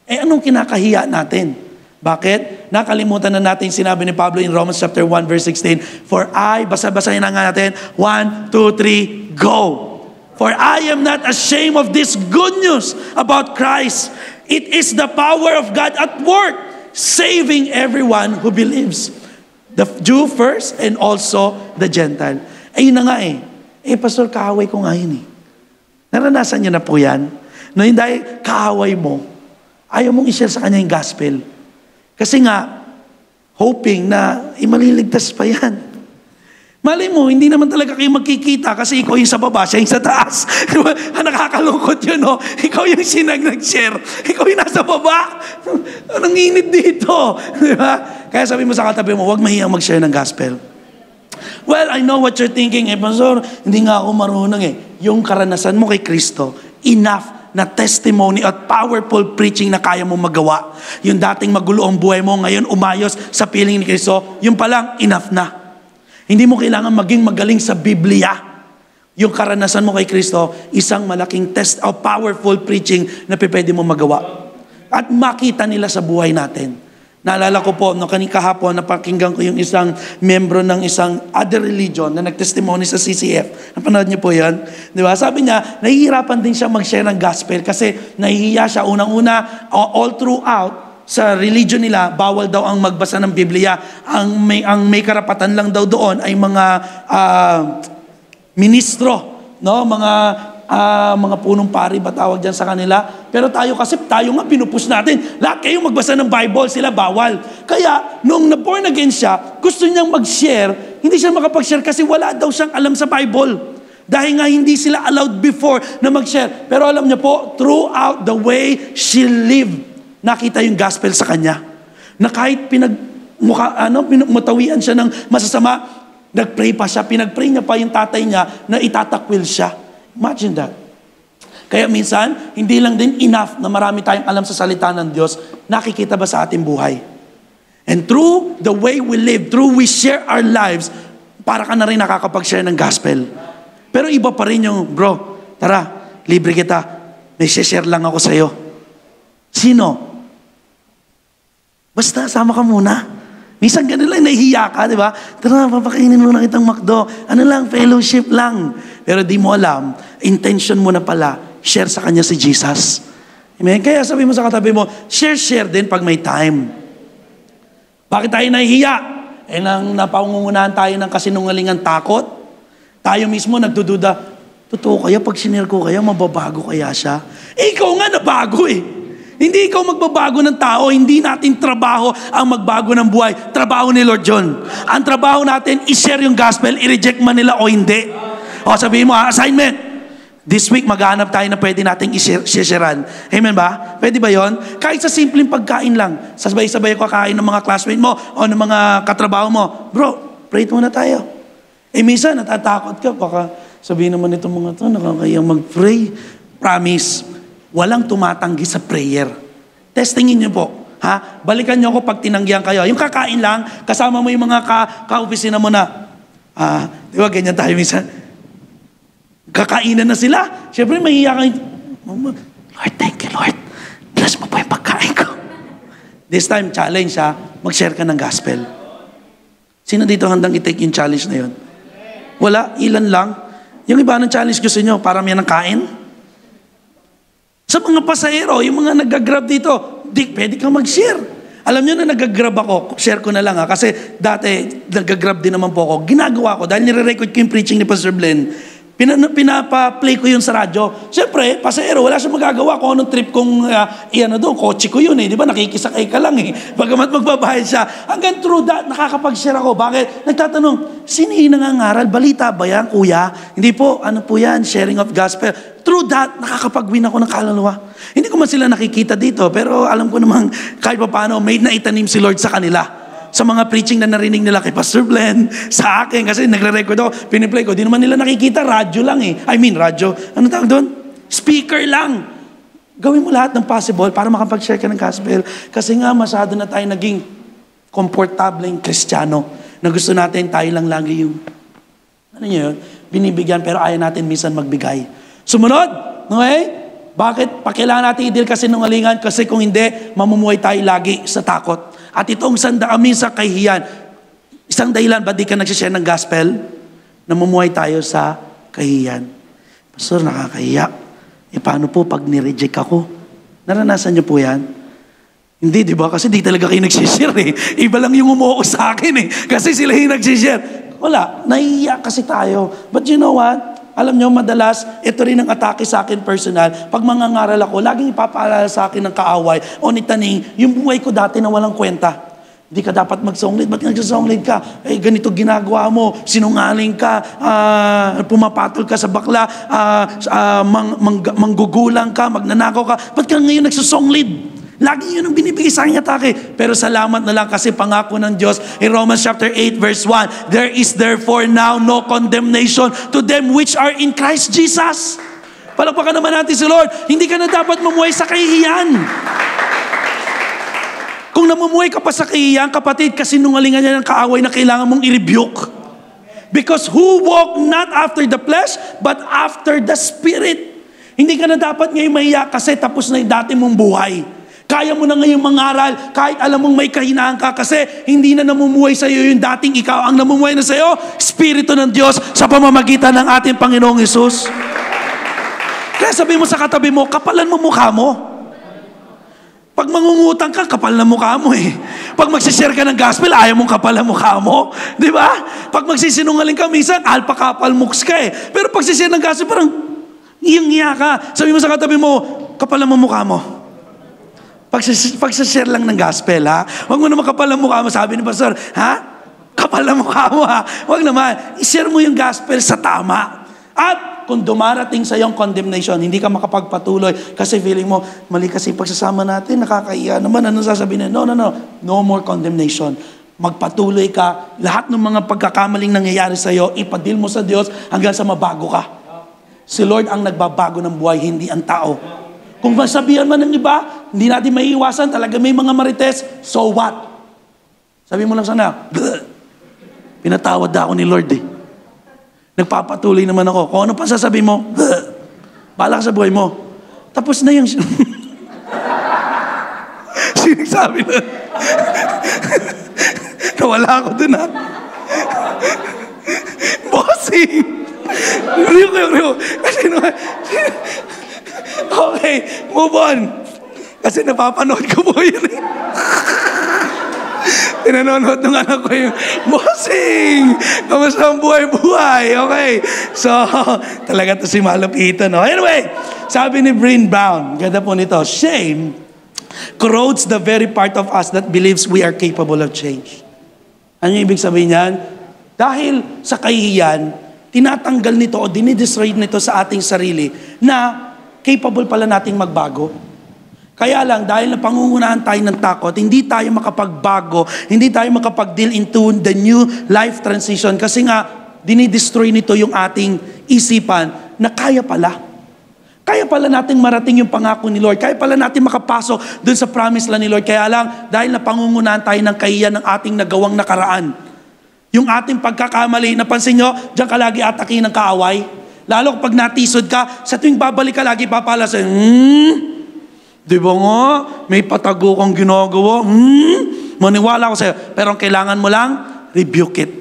Eh anong kinakahiya natin? Bakit? Nakalimutan na natin sinabi ni Pablo in Romans chapter 1 verse 16, For I, basa-basahin na nga natin, 1, 2, 3, go! For I am not ashamed of this good news about Christ. It is the power of God at work, saving everyone who believes. The Jew first and also the Gentile. Ayun na nga eh. Pastor, kaaway ko nga yun eh. Naranasan niyo na po yan? No, hindi, kaaway mo, ayaw mong i-share sa kanya yung gospel. Kasi nga, hoping na maliligtas pa yan. Malay mo, hindi naman talaga kayo magkikita kasi ikaw yung sa baba, siya yung sa taas. Nakakalungkot yun, no? Ikaw yung nag-share. Ikaw yung nasa baba. Anong init dito? Diba? Kaya sabi mo sa katabi mo, huwag mahiyang mag-share ng gospel. Well, I know what you're thinking. Pastor, hindi nga ako marunong eh. Yung karanasan mo kay Kristo, enough na testimony at powerful preaching na kaya mo magawa. Yung dating magulo ang buhay mo, ngayon umayos sa piling ni Kristo, yung palang enough na. Hindi mo kailangan maging magaling sa Biblia. Yung karanasan mo kay Kristo, isang malaking test o powerful preaching na pwede mo magawa. At makita nila sa buhay natin. Naalala ko po, kahapon, napakinggan ko yung isang membro ng isang other religion na nagtestimony sa CCF. Napanood niyo po yan? Di ba? Sabi niya, nahihirapan din siya mag-share ng gospel kasi nahihiya siya. Unang-una, all throughout, sa religion nila, bawal daw ang magbasa ng Biblia. Ang may karapatan lang daw doon ay mga ministro, no? Mga punong pari ba tawag dyan sa kanila. Pero tayo kasi, tayo nga pinupush natin. Lahat kayo magbasa ng Bible, sila bawal. Kaya, nung na-born again siya, gusto niyang mag-share, hindi siya makapag-share kasi wala daw siyang alam sa Bible. Dahil nga hindi sila allowed before na mag-share. Pero alam niyo po, throughout the way she lived, nakita yung gospel sa kanya. Na kahit pinagmutawian siya ng masasama, nag-pray pa siya, pinag-pray niya pa yung tatay niya na itatakwil siya. Imagine that. Kaya minsan, hindi lang din enough na marami tayong alam sa salita ng Diyos, nakikita ba sa ating buhay? And through the way we live, through we share our lives, para ka na rin nakakapag-share ng gospel. Pero iba pa rin yung, bro, tara, libre kita, may share lang ako sa'yo. Sino? Basta, sama ka muna. Minsan ganun lang, nahihiya ka, di ba? Tara, papakainin mo na kitang McDo. Ano lang, fellowship lang. Pero di mo alam, intention mo na pala, share sa kanya si Jesus. Amen? Kaya sabi mo sa katabi mo, share din pag may time. Bakit tayo nahihiya? Nang napangungunahan tayo ng kasinungalingan takot, tayo mismo nagdududa, totoo kaya pag sinare ko kaya, mababago kaya siya? Ikaw nga nabago eh. Hindi ikaw magbabago ng tao, hindi natin trabaho ang magbago ng buhay. Trabaho ni Lord John. Ang trabaho natin, i-share yung gospel, i-reject man nila o hindi. O sabihin mo, assignment. This week, maghanap tayo na pwede nating i-sharean. Amen ba? Pwede ba yon? Kahit sa simpleng pagkain lang. Sabay-sabay ko kakain ng mga classmate mo o ng mga katrabaho mo. Bro, pray muna tayo. Minsan, natatakot ka. Baka sabihin naman itong mga to, nakakayang mag-pray. Promise. Walang tumatanggi sa prayer. Testingin niyo po. Ha? Balikan niyo ako pag tinanggihan kayo. Yung kakain lang, kasama mo yung mga ka-opisina mo na, di ba, ganyan tayo minsan. Kakainan na sila. Siyempre, mahihiya kayo. Lord, thank you, Lord. adjust mo po yung pagkain ko. This time, challenge ha, mag-share ka ng gospel. Sino dito handang i-take yung challenge na yun? Wala, ilan lang. Yung iba ng challenge gusto nyo, para may ng kain? Sa mga pasahero, yung mga nag-grab dito, pwede kang mag-share. Alam nyo na nag-grab ako, share ko na lang ha, kasi dati nag-grab din naman po ako. Ginagawa ko, dahil nire-record ko yung preaching ni Pastor Glenn, pinapa-play ko yun sa radyo. Siyempre, pasahero, wala siya magagawa kung anong trip kong doon, kotse ko yun eh. Di ba? Nakikisakay ka lang eh. Bagamat magbabayad siya. Hanggang through that, nakakapag-share ako. Bakit? Nagtatanong, sino yung nangangaral? Balita ba yan, kuya? Hindi po, ano po yan? Sharing of gospel. Through that, nakakapag-win ako ng kaluluwa. Hindi ko man sila nakikita dito, pero alam ko namang kahit pa paano, may naitanim si Lord sa kanila. Sa mga preaching na narinig nila kay Pastor Glenn, sa akin, kasi nagre-record ako, piniplay ko, di naman nila nakikita, radyo lang eh. Radyo, ano tawag doon? Speaker lang. Gawin mo lahat ng possible para makapag-share ka ng gospel. Kasi nga, masyado na tayo naging komportableng Kristiyano na gusto natin tayo lang lagi yung, binibigyan pero ayaw natin minsan magbigay. Sumunod, okay? Bakit? Kailangan natin i-deal kasi nungalingan kasi kung hindi, mamumuhay tayo lagi sa takot. At itong sa kahihiyan, isang dahilan ba di ka nagsishare ng gospel? Namumuhay tayo sa kahihiyan. Pastor, nakakahiya. Paano po pag nireject ako? Naranasan niyo po yan? Hindi, di ba? Kasi di talaga kayo nagsishare eh. Iba lang yung umuo sa akin eh. Kasi sila yung nagsishare. Wala, nahihiya kasi tayo. But you know what? Alam nyo, madalas, ito rin ang atake sa akin personal. Pag mangangaral ako, laging ipapaalala sa akin ng kaaway o ni Taning, yung buhay ko dati na walang kwenta. Hindi ka dapat mag-songlid. Ba't nagsasonglid ka? Ganito ginagawa mo. Sinungaling ka. Pumapatol ka sa bakla. Manggugulang ka. Magnanakaw ka. Ba't ka ngayon nagsasonglid? Lagi yun ang binibigay sa aking atake. Pero salamat na lang kasi pangako ng Diyos in Romans chapter 8 verse 1, there is therefore now no condemnation to them which are in Christ Jesus. Palakpakan naman natin si Lord. Hindi ka na dapat mamuhay sa kahihiyan. Kung namumuhay ka pa sa kahihiyan, kapatid, kasinungalingan niya ng kaaway na kailangan mong i-rebuke. Because who walk not after the flesh, but after the Spirit. Hindi ka na dapat ngayon mahiya kasi tapos na yung dati mong buhay. Kaya mo na ngayon mangaral kahit alam mong may kahinaan ka kasi hindi na namumuhay sa iyo yung dating ikaw. Ang namumuhay na sa iyo, Espiritu ng Diyos sa pamamagitan ng ating Panginoong Hesus. Kaya sabi mo sa katabi mo, kapalan mo mukha mo. Pag mangungutang ka, kapal na mukha mo eh. Pag magsishare ka ng gospel, ayaw mong kapal na mukha mo. Di ba? Pag magsisinungaling ka, minsan, alpa-kapal muks ka eh. Pero pag sishare ng gospel, parang iyang-iya ka. Sabi mo sa katabi mo, kapal na mukha mo. Pag-share lang ng gospel, ha? Huwag mo naman kapal ang mukha mo. Sabi ni Pastor, ha? Kapal ang mukha mo, ha? Huwag naman. I-share mo yung gospel sa tama. At kung dumarating sa iyong condemnation, hindi ka makapagpatuloy kasi feeling mo, mali kasi pagsasama natin, nakakaiya naman. Anong sasabihin? No. No more condemnation. Magpatuloy ka. Lahat ng mga pagkakamaling nangyayari sa iyo, ipadil mo sa Diyos hanggang sa mabago ka. Si Lord ang nagbabago ng buhay, hindi ang tao. Kung masabihan man ng iba, hindi natin maiiwasan, talaga may mga marites, so what? Sabi mo lang sana, bleh. Pinatawad na ako ni Lord eh. Nagpapatuloy naman ako. Kung ano pa sasabihin mo, bleh. Bahala ka sa buhay mo. Tapos na yung... Sinasabi na. Nawala ako dun ha. Bossing! Riyo. Kasi okay, move on. Kasi napapanood ko po yun. Pinanonood ng anak ko yung, Bossing! Kamusta ang buhay-buhay? Okay. So, talaga to si Malapitan. No? Anyway, sabi ni Brene Brown, ganda po nito, shame corrodes the very part of us that believes we are capable of change. Ano yung ibig sabihin niyan? Dahil sa kahihiyan, tinatanggal nito o dinidestroy nito sa ating sarili na capable pala nating magbago. Kaya lang, dahil na pangungunahan tayo ng takot, hindi tayo makapagbago, hindi tayo makapag-deal into the new life transition kasi nga, dinidestroy nito yung ating isipan na kaya pala. Kaya pala natin marating yung pangako ni Lord. Kaya pala natin makapasok dun sa promise lang ni Lord. Kaya lang, dahil na pangungunahan tayo ng kahiyan ng ating nagawang nakaraan. Yung ating pagkakamali, napansin nyo, diyan ka lagi atake ng kaaway. Lalo kapag natisod ka, sa tuwing babalik ka lagi papala sa Di ba nga? May patago kang ginagawa. Maniwala ko sa'yo. Pero ang kailangan mo lang, rebuke it.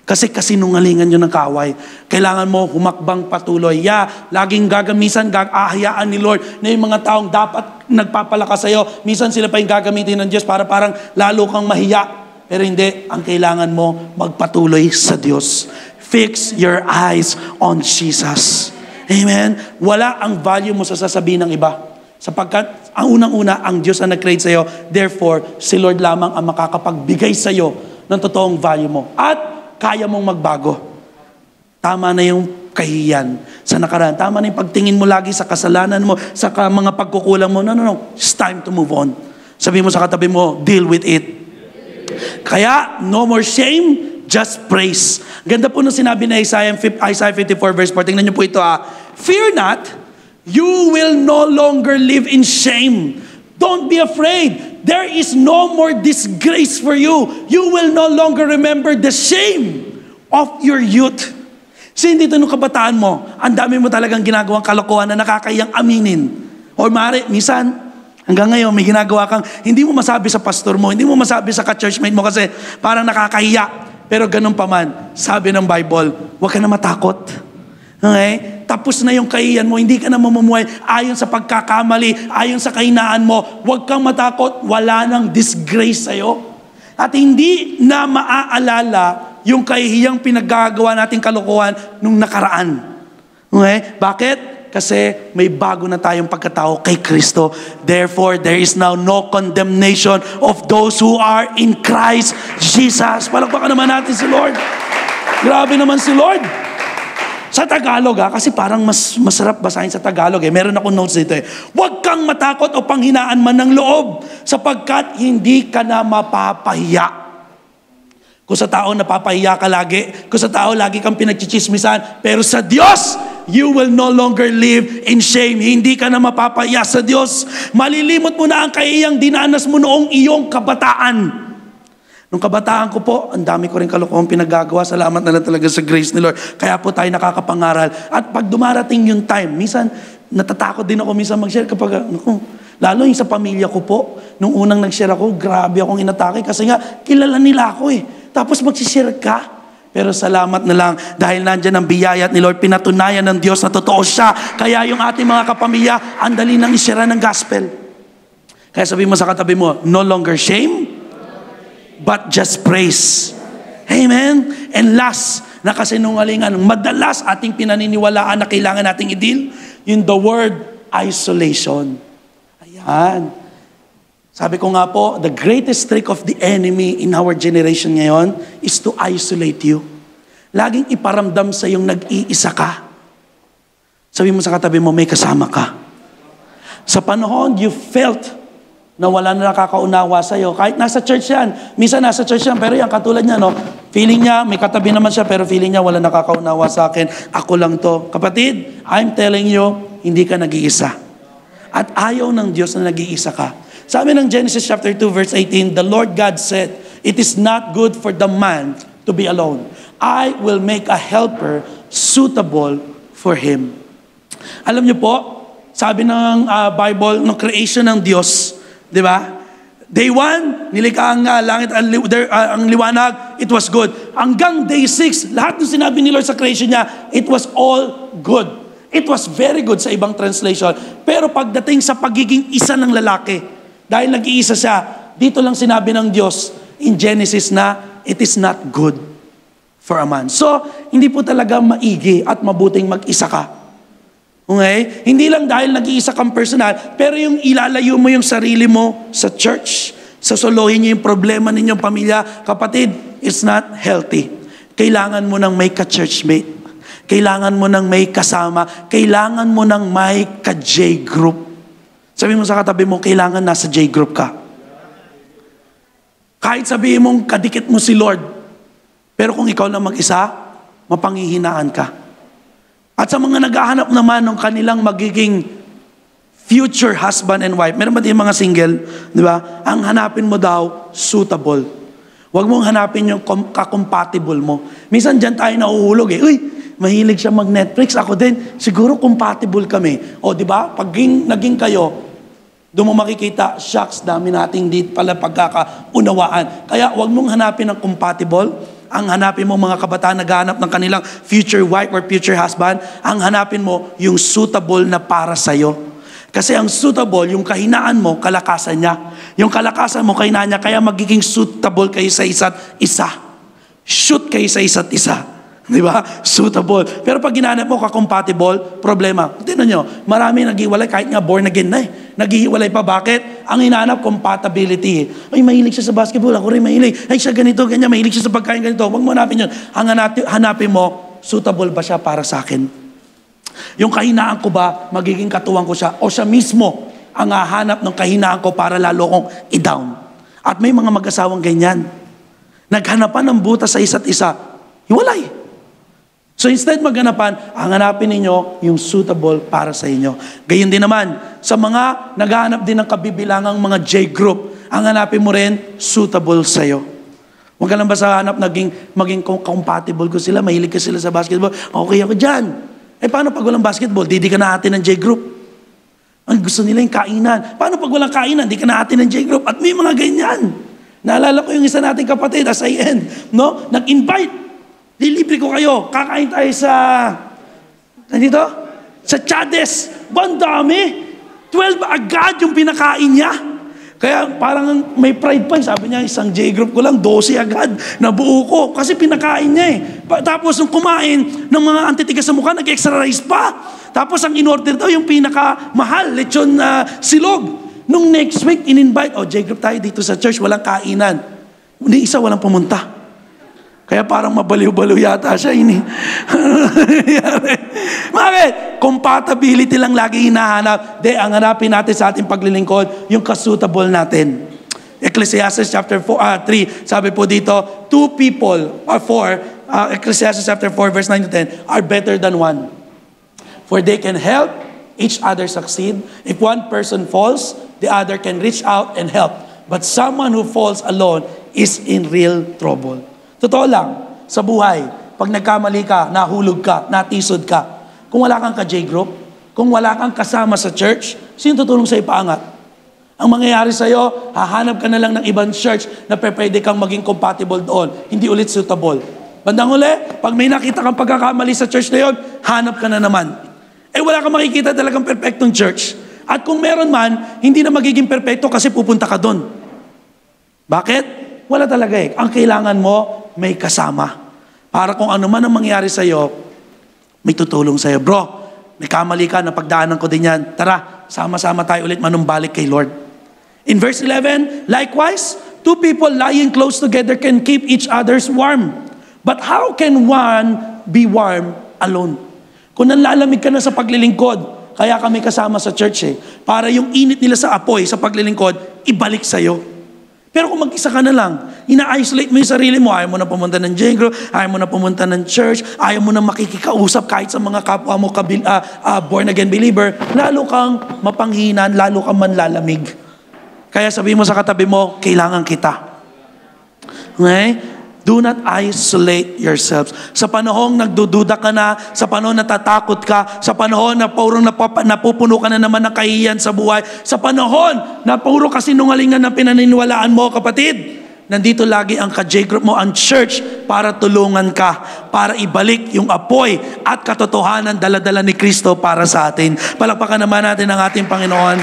Kasi kasinungalingan yun ng kaaway. Kailangan mo humakbang patuloy. Laging gagamisan, ahayaan ni Lord na yung mga taong dapat nagpapalakas sa'yo. Minsan sila pa yung gagamitin ng Diyos para parang lalo kang mahiya. Pero hindi, ang kailangan mo magpatuloy sa Diyos. Fix your eyes on Jesus. Amen? Wala ang value mo sa sasabihin ng iba. Sapagkat ang unang-una, ang Diyos ang nag-create sa'yo. Therefore, si Lord lamang ang makakapagbigay sa'yo ng totoong value mo. At kaya mong magbago. Tama na yung kahiyan sa nakaraan. Tama na yung pagtingin mo lagi sa kasalanan mo, sa mga pagkukulang mo. No. It's time to move on. Sabi mo sa katabi mo, deal with it. Kaya, no more shame, just praise. Ganda po nung sinabi na Isaiah 54 verse 4. Tingnan niyo po ito Fear not, you will no longer live in shame. Don't be afraid. There is no more disgrace for you. You will no longer remember the shame of your youth. Kasi dito nung kabataan mo, ang dami mo talagang ginagawang kalokohan na nakakayang aminin. O minsan, hanggang ngayon, may ginagawa kang, hindi mo masabi sa pastor mo, hindi mo masabi sa ka-churchmate mo kasi parang nakakahiya. Pero ganun pa man, sabi ng Bible, huwag ka na matakot. Okay? Tapos na yung kahiyan mo, hindi ka na mamumuhay ayon sa pagkakamali, ayon sa kahinaan mo. Huwag kang matakot, wala nang disgrace sa'yo. At hindi na maaalala yung kahihiyang pinaggagawa nating kalokohan nung nakaraan. Okay? Bakit? Kasi may bago na tayong pagkatao kay Kristo. Therefore, there is now no condemnation of those who are in Christ Jesus. Palakpakan naman natin si Lord. Grabe naman si Lord. Sa Tagalog kasi parang masarap basahin sa Tagalog Meron akong notes dito Huwag kang matakot o panghinaan man ng loob sapagkat hindi ka na mapapahiya. Kung sa tao napapahiya ka lagi, kung sa tao lagi kang pinagchichismisan, pero sa Diyos, you will no longer live in shame. Hindi ka na mapapahiya sa Diyos. Malilimot mo na ang kahiyang dinanas mo noong iyong kabataan. Nung kabataan ko po, ang dami ko rin kalokohan pinagagawa. Salamat na lang talaga sa grace ni Lord. Kaya po tayo nakakapangaral. At pag dumarating yung time, minsan natatakot din ako minsan mag-share kapag, lalo yung sa pamilya ko po. Nung unang nag-share ako, grabe akong inatake kasi nga, kilala nila ako Tapos mag-share ka. Pero salamat na lang dahil nandyan ang biyaya ni Lord, pinatunayan ng Diyos na totoo siya. Kaya yung ating mga kapamilya, ang dali nang i-share ng gospel. Kaya sabi mo sa katabi mo, no longer shame, but just praise. Amen? And last, na kasinungalingan, madalas ating pinaniniwalaan na kailangan nating i-deal, yung the word isolation. Ayan. Sabi ko nga po, the greatest trick of the enemy in our generation ngayon is to isolate you. Laging iparamdam sa yung nag-iisa ka. Sabi mo sa katabi mo, may kasama ka. Sa panahon, you felt na wala na nakakaunawa sa'yo. Kahit nasa church yan. Minsan nasa church yan, pero yan, katulad niya, feeling niya, may katabi naman siya, pero feeling niya, wala nakakaunawa sa akin. Ako lang to. Kapatid, I'm telling you, hindi ka nag-iisa. At ayaw ng Diyos na nag-iisa ka. Sabi ng Genesis chapter 2 verse 18, the Lord God said, it is not good for the man to be alone. I will make a helper suitable for him. Alam niyo po, sabi ng Bible, ng creation ng Diyos, di ba? Day 1, nilikha ang langit, ang liwanag, it was good. Hanggang day 6, lahat ng sinabi ni Lord sa creation niya, it was all good. It was very good sa ibang translation. Pero pagdating sa pagiging isa ng lalaki, dahil nag-iisa siya, dito lang sinabi ng Diyos in Genesis na it is not good for a man. So, hindi po talaga maigi at mabuting mag-isa ka. Okay? Hindi lang dahil nag-iisa kang personal, pero yung ilalayo mo yung sarili mo sa church, sasolohin niyo yung problema ninyong pamilya, kapatid, it's not healthy. Kailangan mo ng may ka-churchmate. Kailangan mo ng may kasama. Kailangan mo ng may ka-J group. Sabi mo sa katabi mo, kailangan nasa J group ka. Kahit sabihin mong kadikit mo si Lord, pero kung ikaw lang mag-isa, mapanghihinaan ka. At sa mga naghahanap naman ng kanilang magiging future husband and wife, meron ba din mga single, di ba? Ang hanapin mo daw, suitable. Huwag mong hanapin yung ka-compatible mo. Minsan dyan tayo nauhulog Uy, mahilig siya mag-Netflix. Ako din, siguro compatible kami. O di ba? Pag naging kayo, Doon mo makikita, shucks, dami nating di pala pagkakaunawaan. Kaya huwag mong hanapin ang compatible. Ang hanapin mo mga kabataan naghahanap ng kanilang future wife or future husband, ang hanapin mo yung suitable na para sa'yo. Kasi ang suitable, yung kahinaan mo, kalakasan niya. Yung kalakasan mo, kahinaan niya, kaya magiging suitable kayo sa isa't isa. Shoot kayo sa isa't isa. Di ba? Suitable. Pero pag ginanap mo ka-compatible, problema. Tingnan nyo, marami naghiwalay kahit nga born again na eh. Naghihiwalay pa. Bakit? Ang hinahanap, compatibility. Ay, mahilig siya sa basketball. Ako rin mahilig. Ay, siya ganito, ganyan. Mahilig siya sa pagkain ganito. Huwag mo hanapin yun. Ang hanapin mo, suitable ba siya para sa akin? Yung kahinaan ko ba, magiging katuwang ko siya? O siya mismo ang hahanap ng kahinaan ko para lalo kong i-down? At may mga mag-asawang ganyan. Naghanapan ng butas sa isa't isa. Hiwalay. So instead maghanapan, ang hanapin ninyo yung suitable para sa inyo. Gayon din naman, sa mga naghahanap din ng kabibilangang mga J-group, ang hanapin mo rin, suitable sa'yo. Huwag ka lang ba sa hanap maging compatible ko sila, mahilig ka sila sa basketball, okay ako dyan. Eh paano pag walang basketball, di ka na atin ng J-group? Ang gusto nila yung kainan. Paano pag walang kainan, di ka na atin ng J-group? At may mga ganyan. Naalala ko yung isa nating kapatid, as I end, no? Nag-invite. Lilibre ko kayo. Kakain tayo sa... Nandito? Sa Chades. Bandami. 12 agad yung pinakain niya. Kaya parang may pride pa. Sabi niya, isang J-group ko lang, 12 agad. Nabuo ko. Kasi pinakain niya eh. Tapos nung kumain ng mga antitigas sa mukha, nag-extra rice pa. Tapos ang in-order daw yung pinakamahal, lechon silog. Nung next week, in-invite, J-group tayo dito sa church, walang kainan. Hindi isa, walang pumunta. Kaya parang mabaliw-baliw yata siya. Bakit? Compatibility lang lagi hinahanap. Ang hanapin natin sa ating paglilingkod, yung kasuitable natin. Ecclesiastes chapter 3, sabi po dito, 2 people or 4, Ecclesiastes chapter 4 verse 9 to 10, are better than one. For they can help each other succeed. If one person falls, the other can reach out and help. But someone who falls alone is in real trouble. Totoo lang, sa buhay, pag nagkamali ka, nahulog ka, natisod ka, kung wala kang ka-J-group, kung wala kang kasama sa church, sino tutulong sa'yo paangat? Ang mangyayari sa'yo, hahanap ka na lang ng ibang church na pwede kang maging compatible doon. Hindi ulit suitable. Bandang huli, pag may nakita kang pagkakamali sa church na yun, hanap ka na naman. Eh wala kang makikita talagang perfectong church. At kung meron man, hindi na magiging perfecto kasi pupunta ka doon. Bakit? Wala talaga eh. Ang kailangan mo, may kasama. Para kung ano man ang mangyari sa'yo, may tutulong sa'yo. Bro, may kamali ka, napagdaanan ko din yan. Tara, sama-sama tayo ulit manumbalik kay Lord. In verse 11, likewise, 2 people lying close together can keep each other's warm. But how can one be warm alone? Kung nanlalamig ka na sa paglilingkod, kaya kami kasama sa church eh, para yung init nila sa apoy, sa paglilingkod, ibalik sa'yo. Pero kung mag-isa ka na lang, ina-isolate mo yung sarili mo, ayaw mo na pumunta ng J-group, ayaw mo na pumunta ng church, ayaw mo na makikikausap kahit sa mga kapwa mo born-again believer, lalo kang mapanghinan, lalo kang manlalamig. Kaya sabihin mo sa katabi mo, kailangan kita. Okay? Do not isolate yourselves. Sa panahong nagdududa ka na, sa panahon natatakot ka, sa panahon na puro napupuno ka na naman ng kahihiyan sa buhay, sa panahon na puro kasinungalingan na pinaniniwalaan mo, kapatid, nandito lagi ang ka-J-group mo, ang church, para tulungan ka, para ibalik yung apoy at katotohanan dala-dala ni Kristo para sa atin. Palakpakan naman natin ang ating Panginoon.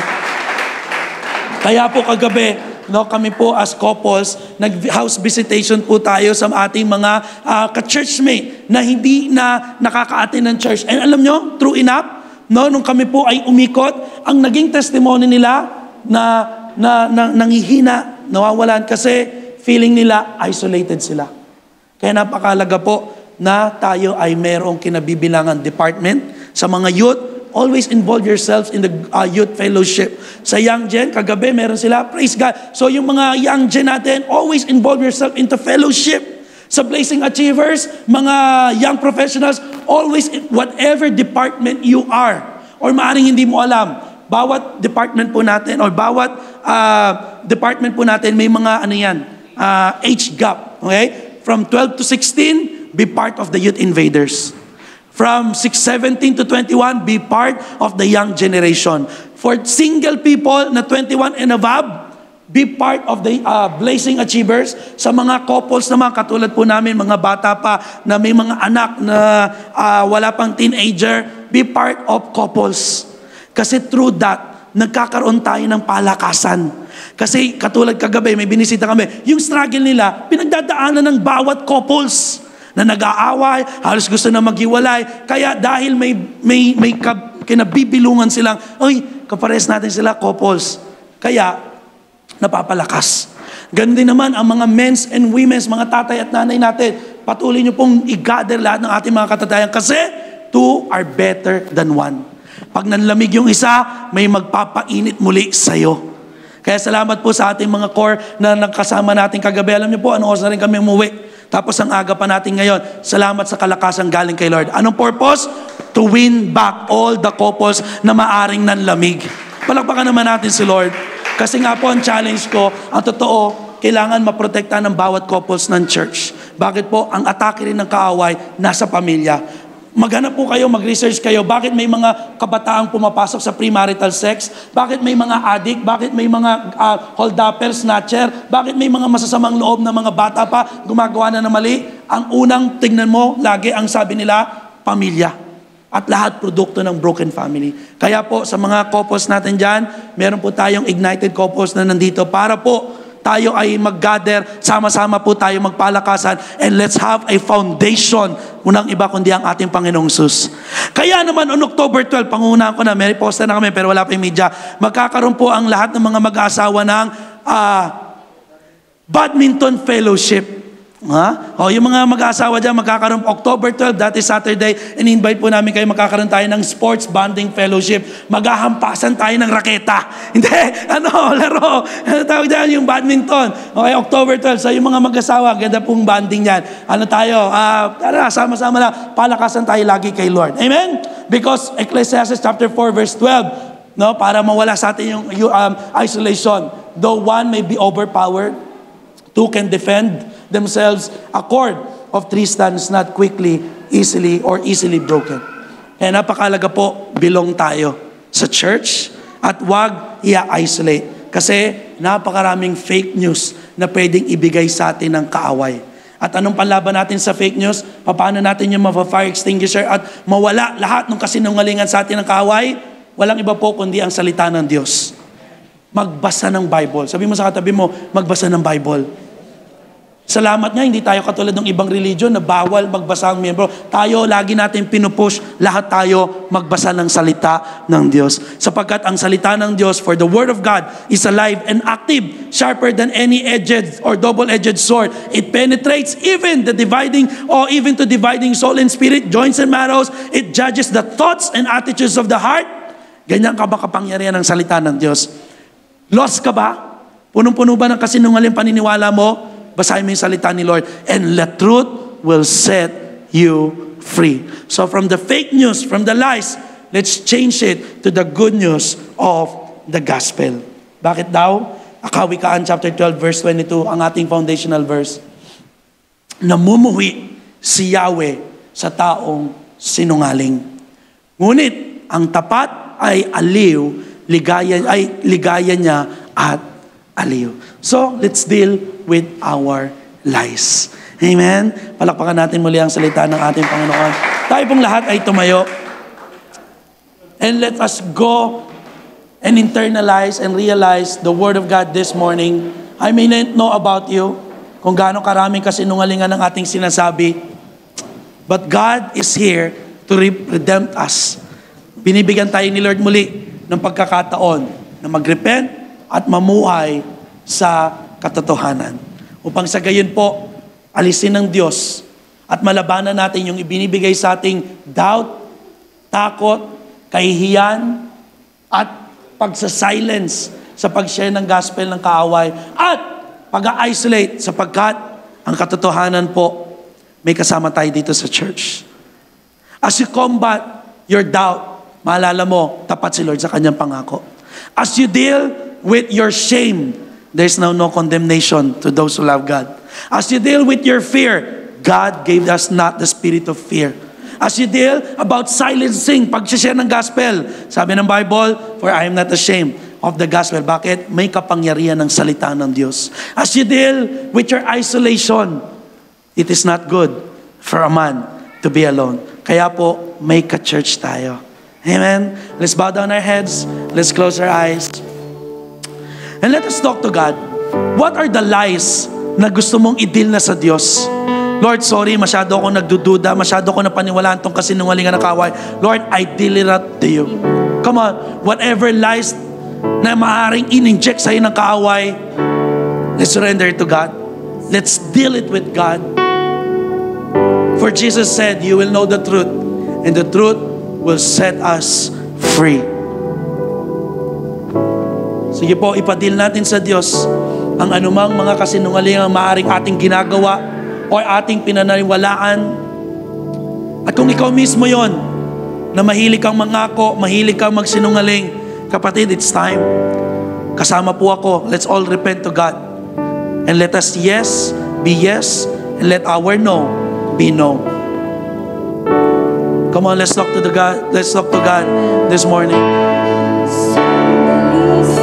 Kaya po kagabi, kami po as couples, nag-house visitation po tayo sa ating mga ka-churchmate na hindi na nakaka-attend ng church. And alam nyo, true enough, nung kami po ay umikot, ang naging testimony nila na nanghihina, nawawalan kasi feeling nila isolated sila. Kaya napakalaga po na tayo ay merong kinabibilangan department sa mga youth. Always involve yourselves in the youth fellowship. Sa Young Gen, kagabi meron sila, praise God. So yung mga Young Gen natin, always involve yourself into fellowship. Sa Blazing Achievers, mga young professionals, always whatever department you are, or maaring hindi mo alam, bawat department po natin, or bawat department po natin, may mga age gap. Okay? From 12 to 16, be part of the youth invaders. From 17 to 21, be part of the young generation. For single people na 21 and above, be part of the Blazing Achievers. Sa mga couples naman, katulad po namin, mga bata pa na may mga anak na wala pang teenager, be part of couples. Kasi through that, nagkakaroon tayo ng palakasan. Kasi katulad kagabi, may binisita kami, yung struggle nila, pinagdadaanan ng bawat couples na nag-aaway, halos gusto na maghiwalay. Kaya dahil may kinabibilungan silang, kapares natin sila, couples. Kaya, napapalakas. Ganun din naman ang mga men's and women's, mga tatay at nanay natin. Patuloy nyo pong i-gather lahat ng ating mga katatayan kasi two are better than one. Pag nanlamig yung isa, may magpapainit muli sa'yo. Kaya salamat po sa ating mga core na nagkasama natin kagabi. Alam niyo po, anong oras na rin kami umuwi. Tapos ang aga pa natin ngayon. Salamat sa kalakasan galing kay Lord. Anong purpose? To win back all the couples na maaring nanlamig. Palakpakan naman natin si Lord. Kasi nga po ang challenge ko, ang totoo, kailangan maprotekta ng bawat couples ng church. Bakit po? Ang atake rin ng kaaway nasa pamilya. Maghanap po kayo, mag-research kayo. Bakit may mga kabataang pumapasok sa premarital sex? Bakit may mga addict? Bakit may mga hold-upper, snatcher? Bakit may mga masasamang loob na mga bata pa gumagawa na ng mali? Ang unang tingnan mo, lagi ang sabi nila, pamilya. At lahat produkto ng broken family. Kaya po sa mga couples natin dyan, meron po tayong ignited couples na nandito para po tayo ay mag-gather, sama-sama po tayo magpalakasan, and let's have a foundation. Unang iba kundi ang ating Panginoong Sus. Kaya naman on October 12, pangunahan ko na, may poster na kami pero wala pa yung media, magkakaroon po ang lahat ng mga mag-aasawa ng badminton fellowship. Yung mga mag-aasawa dyan, magkakaroon October 12, that is Saturday, and invite po namin kayo, magkakaroon tayo ng sports bonding fellowship. Maghahampasan tayo ng raketa. Hindi, laro. Tawag dyan yung badminton. Okay, October 12, so yung mga mag-asawa, ganda pong bonding yan. Tara, sama-sama lang, palakasan tayo lagi kay Lord. Amen? Because Ecclesiastes chapter 4, verse 12, para mawala sa atin yung isolation. Though one may be overpowered, two can defend themselves. A cord of three stands not easily broken. Kaya napakalaga po, belong tayo sa church at wag i-isolate. Kasi napakaraming fake news na pwedeng ibigay sa atin ng kaaway. At anong panlaban natin sa fake news? Paano natin yung fire extinguisher at mawala lahat ng kasinungalingan sa atin ng kaaway? Walang iba po kundi ang salita ng Diyos. Magbasa ng Bible. Sabi mo sa katabi mo, magbasa ng Bible. Salamat nga, hindi tayo katulad ng ibang religion na bawal magbasa ang miyembro. Tayo, lagi natin pinupush, lahat tayo magbasa ng salita ng Diyos. Sapagkat ang salita ng Diyos, for the Word of God is alive and active, sharper than any edged or double-edged sword. It penetrates even to dividing soul and spirit, joints and marrows. It judges the thoughts and attitudes of the heart. Ganyan ka ba kapangyarihan ng salita ng Diyos? Lost ka ba? Punong-puno ba ng kasinungaling paniniwala mo? Basahin mo yung salita ni Lord, and the truth will set you free. So from the fake news, from the lies, let's change it to the good news of the gospel. Bakit daw? Kawikaan chapter 12 verse 22, ang ating foundational verse. Namumuhi si Yahweh sa taong sinungaling. Ngunit ang tapat ay aliw, ligaya niya at aliw. So, let's deal with our lies. Amen? Palakpakan natin muli ang salita ng ating Panginoon. Tayo pong lahat ay tumayo. And let us go and internalize and realize the Word of God this morning. I may not know about you, kung gaano karaming kasinungalingan ng ating sinasabi. But God is here to redeem us. Binibigyan tayo ni Lord muli ng pagkakataon na mag-repent at mamuhay sa katotohanan. Upang sa gayon po, alisin ng Diyos at malabanan natin yung ibinibigay sa ating doubt, takot, kahihiyan, at pagsasilence sa pag-share ng gospel ng kaaway at pag-isolate sapagkat ang katotohanan po, may kasama tayo dito sa church. As you combat your doubt, maalala mo, tapat si Lord sa kanyang pangako. As you deal with your shame, there's now no condemnation to those who love God. As you deal with your fear, God gave us not the spirit of fear. As you deal about silencing, pag-share ng gospel, sabi ng Bible, for I am not ashamed of the gospel. Bakit? May kapangyarihan ng salita ng Diyos. As you deal with your isolation, it is not good for a man to be alone. Kaya po, may ka-church tayo. Amen? Let's bow down our heads. Let's close our eyes. And let us talk to God. What are the lies na gusto mong i-deal na sa Diyos? Lord, sorry, masyado ako nagdududa, masyado ako napaniwalaan tong kasinungalingan na kaway. Lord, I deal it out to you. Come on, whatever lies na maaaring in-inject sa'yo ng kaaway, let's surrender to God. Let's deal it with God. For Jesus said, you will know the truth, and the truth will set us free. Sige po, ipadil natin sa Diyos ang anumang mga kasinungalingang maaaring ating ginagawa o ating pinaniniwalaan. At kung ikaw mismo yon na mahilig kang mangako, mahilig kang magsinungaling, kapatid, it's time. Kasama po ako. Let's all repent to God. And let us yes be yes, and let our no be no. Come on, let's talk to God this morning.